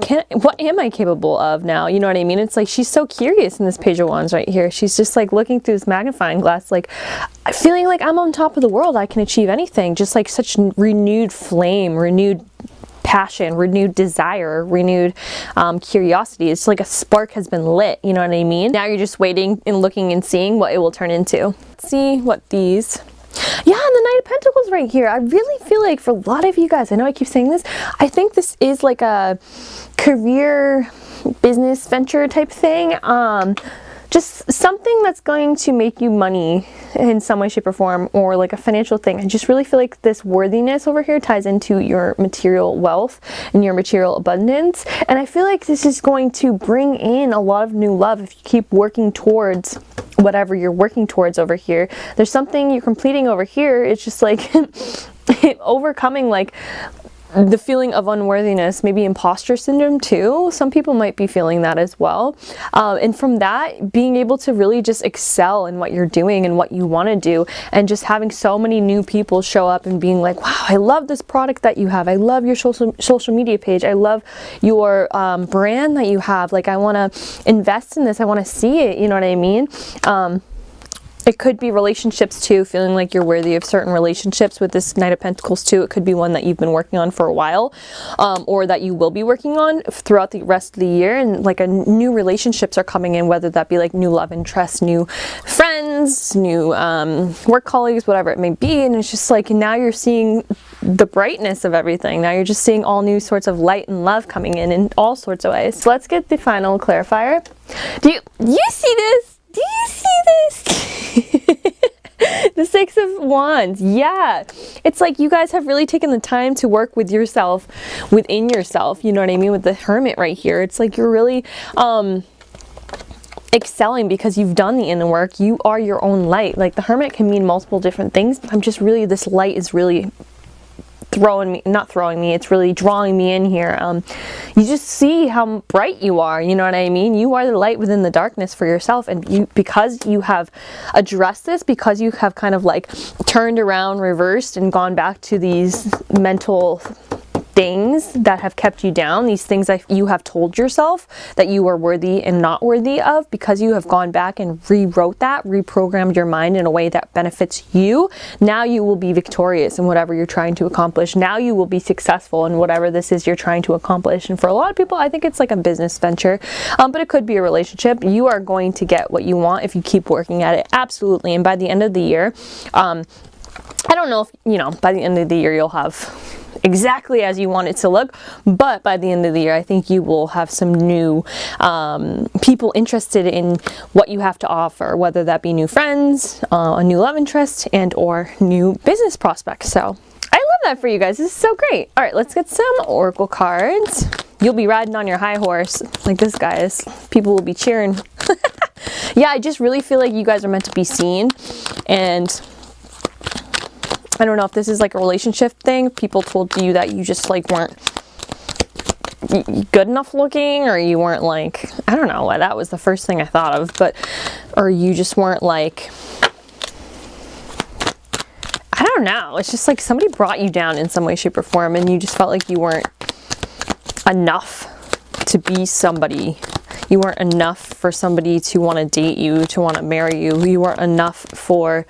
am I capable of now? You know what I mean? It's like she's so curious in this Page of Wands right here. She's just like looking through this magnifying glass, like feeling like I'm on top of the world. I can achieve anything. Just like such renewed flame, renewed passion, renewed desire, renewed curiosity. It's like a spark has been lit. You know what I mean? Now you're just waiting and looking and seeing what it will turn into. Let's see what these... Yeah, and the Knight of Pentacles right here. I really feel like for a lot of you guys, I know I keep saying this, I think this is like a career business venture type thing. Just something that's going to make you money in some way, shape, or form, or like a financial thing. I just really feel like this worthiness over here ties into your material wealth and your material abundance. And I feel like this is going to bring in a lot of new love if you keep working towards whatever you're working towards over here. There's something you're completing over here. It's just like overcoming like the feeling of unworthiness, maybe imposter syndrome too. Some people might be feeling that as well. And from that, being able to really just excel in what you're doing and what you want to do, and just having so many new people show up and being like, wow, I love this product that you have. I love your social media page. I love your brand that you have. Like, I want to invest in this. I want to see it. You know what I mean? It could be relationships too, feeling like you're worthy of certain relationships with this Knight of Pentacles too. It could be one that you've been working on for a while, or that you will be working on throughout the rest of the year. And like new relationships are coming in, whether that be like new love interests, new friends, new work colleagues, whatever it may be. And it's just like now you're seeing the brightness of everything. Now you're just seeing all new sorts of light and love coming in all sorts of ways. So let's get the final clarifier. Do you see this? Do you see this? The Six of Wands. Yeah. It's like you guys have really taken the time to work with yourself, within yourself. You know what I mean? With the Hermit right here. It's like you're really excelling because you've done the inner work. You are your own light. Like the Hermit can mean multiple different things. I'm just really, this light is really it's really drawing me in here. You just see how bright you are, you know what I mean? You are the light within the darkness for yourself, and because you have addressed this, because you have kind of like turned around, reversed, and gone back to these mental things that have kept you down, these things that you have told yourself that you are worthy and not worthy of, because you have gone back and rewrote that, reprogrammed your mind in a way that benefits you. Now you will be victorious in whatever you're trying to accomplish. Now you will be successful in whatever this is you're trying to accomplish. And for a lot of people, I think it's like a business venture, but it could be a relationship. You are going to get what you want if you keep working at it. Absolutely. And by the end of the year, I don't know if, you know, by the end of the year, you'll have exactly as you want it to look, but by the end of the year, I think you will have some new people interested in what you have to offer, whether that be new friends, a new love interest, and or new business prospects. So I love that for you guys. This is so great. All right, let's get some oracle cards. You'll be riding on your high horse like this guy is. People will be cheering. Yeah, I just really feel like you guys are meant to be seen, and I don't know if this is like a relationship thing. People told you that you just like weren't good enough looking, or you weren't like, I don't know, that was the first thing I thought of, but, or you just weren't like, I don't know. It's just like somebody brought you down in some way, shape, or form, and you just felt like you weren't enough to be somebody. You weren't enough for somebody to want to date you, to want to marry you. You weren't enough for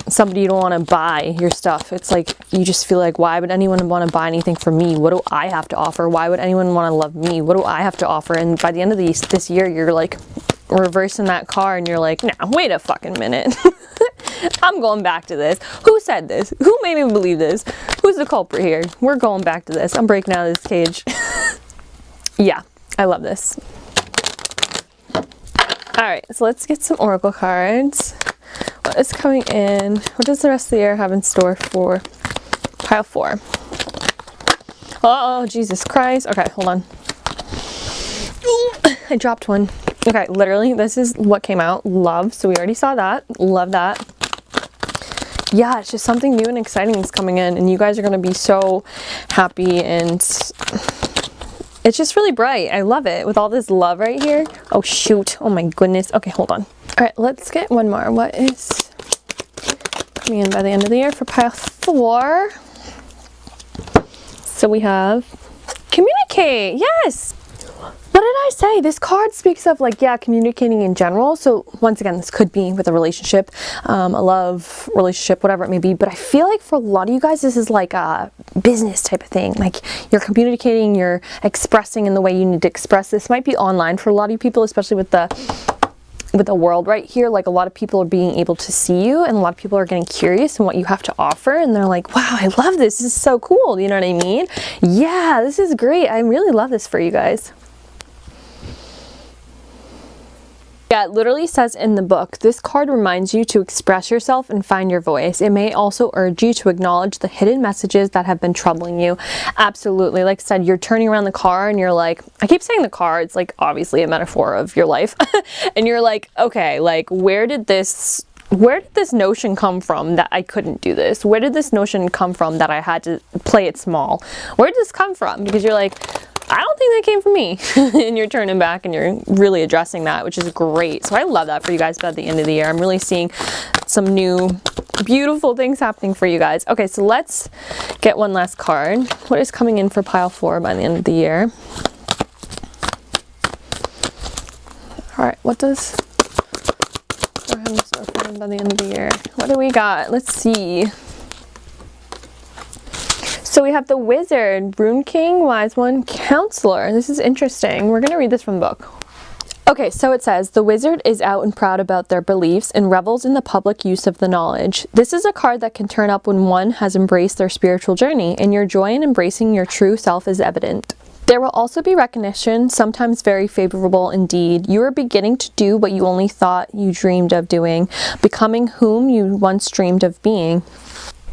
somebody you don't want to buy your stuff. It's like you just feel like, why would anyone want to buy anything from me? What do I have to offer? Why would anyone want to love me? What do I have to offer? And by the end of this year, you're like reversing that car, and you're like, nah, wait a fucking minute. I'm going back to this. Who said this? Who made me believe this? Who's the culprit here? We're going back to this. I'm breaking out of this cage. Yeah, I love this. All right, so let's get some oracle cards. What is coming in? What does the rest of the year have in store for pile 4? Oh, Jesus Christ. Okay, hold on. Ooh, I dropped one. Okay, literally, this is what came out. Love. So we already saw that. Love that. Yeah, it's just something new and exciting is coming in, and you guys are going to be so happy, and it's just really bright. I love it with all this love right here. Oh, shoot. Oh, my goodness. Okay, hold on. All right, let's get one more. What is coming in by the end of the year for pile 4? So we have communicate. Yes. What did I say? This card speaks of like, yeah, communicating in general. So once again, this could be with a relationship, a love relationship, whatever it may be. But I feel like for a lot of you guys, this is like a business type of thing. Like you're communicating, you're expressing in the way you need to express. This might be online for a lot of you people, especially with the world right here. Like a lot of people are being able to see you, and a lot of people are getting curious in what you have to offer, and they're like, wow, I love this. This is so cool. You know what I mean? Yeah, this is great. I really love this for you guys. Yeah, it literally says in the book, this card reminds you to express yourself and find your voice. It may also urge you to acknowledge the hidden messages that have been troubling you. Absolutely. Like I said, you're turning around the car and you're like, I keep saying the car, it's like obviously a metaphor of your life. And you're like, okay, like where did this notion come from that I couldn't do this? Where did this notion come from that I had to play it small? Where did this come from? Because you're like, I don't think that came from me. And you're turning back and you're really addressing that, which is great. So I love that for you guys. But at the end of the year, I'm really seeing some new beautiful things happening for you guys. Okay, so let's get one last card. What is coming in for pile 4 by the end of the year? All right, what does go ahead and start for them by the end of the year? What do we got? Let's see. So we have the Wizard, Rune King, Wise One, Counselor. This is interesting. We're going to read this from the book. Okay, so it says, the wizard is out and proud about their beliefs and revels in the public use of the knowledge. This is a card that can turn up when one has embraced their spiritual journey, and your joy in embracing your true self is evident. There will also be recognition, sometimes very favorable indeed. You are beginning to do what you only thought you dreamed of doing, becoming whom you once dreamed of being.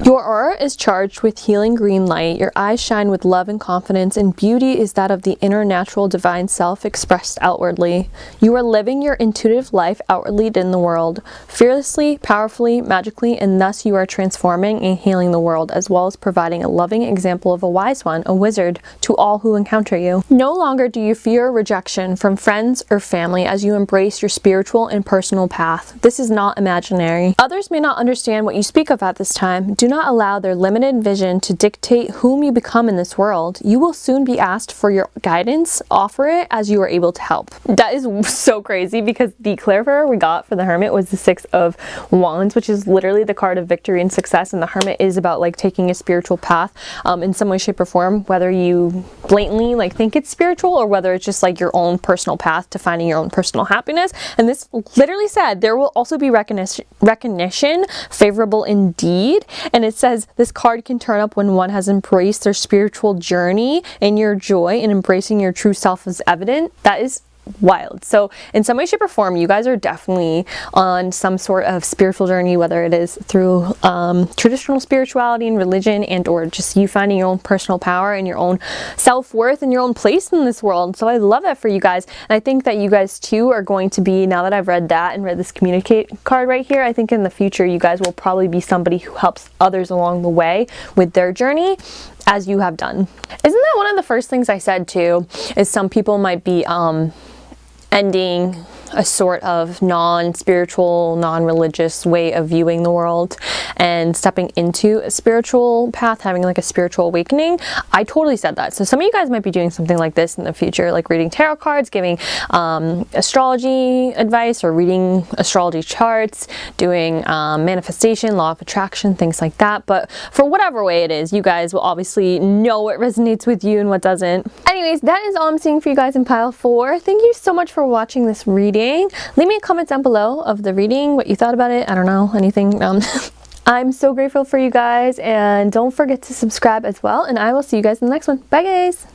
Your aura is charged with healing green light. Your eyes shine with love and confidence, and beauty is that of the inner natural divine self expressed outwardly. You are living your intuitive life outwardly in the world, fearlessly, powerfully, magically, and thus you are transforming and healing the world, as well as providing a loving example of a wise one, a wizard, to all who encounter you. No longer do you fear rejection from friends or family as you embrace your spiritual and personal path. This is not imaginary. Others may not understand what you speak of at this time. Do not allow their limited vision to dictate whom you become in this world. You will soon be asked for your guidance. Offer it as you are able to help. That is so crazy, because the clarifier we got for the Hermit was the 6 of Wands, which is literally the card of victory and success. And the Hermit is about like taking a spiritual path in some way, shape, or form, whether you blatantly like think it's spiritual or whether it's just like your own personal path to finding your own personal happiness. And this literally said there will also be recognition, favorable indeed. And it says this card can turn up when one has embraced their spiritual journey, and your joy in embracing your true self is evident. That is wild. So in some way, shape, or form, you guys are definitely on some sort of spiritual journey, whether it is through traditional spirituality and religion, and or just you finding your own personal power and your own self-worth and your own place in this world. So I love that for you guys. And I think that you guys too are going to be, now that I've read that and read this communicate card right here, I think in the future you guys will probably be somebody who helps others along the way with their journey, as you have done. Isn't that one of the first things I said too, is some people might be ending a sort of non-spiritual, non-religious way of viewing the world and stepping into a spiritual path, having like a spiritual awakening. I totally said that. So some of you guys might be doing something like this in the future, like reading tarot cards, giving astrology advice, or reading astrology charts, doing manifestation, law of attraction, things like that. But for whatever way it is, you guys will obviously know what resonates with you and what doesn't. Anyways, that is all I'm seeing for you guys in pile 4. Thank you so much for watching this reading. Leave me a comment down below of the reading, what you thought about it. I don't know, anything. I'm so grateful for you guys, and don't forget to subscribe as well, and I will see you guys in the next one. Bye guys!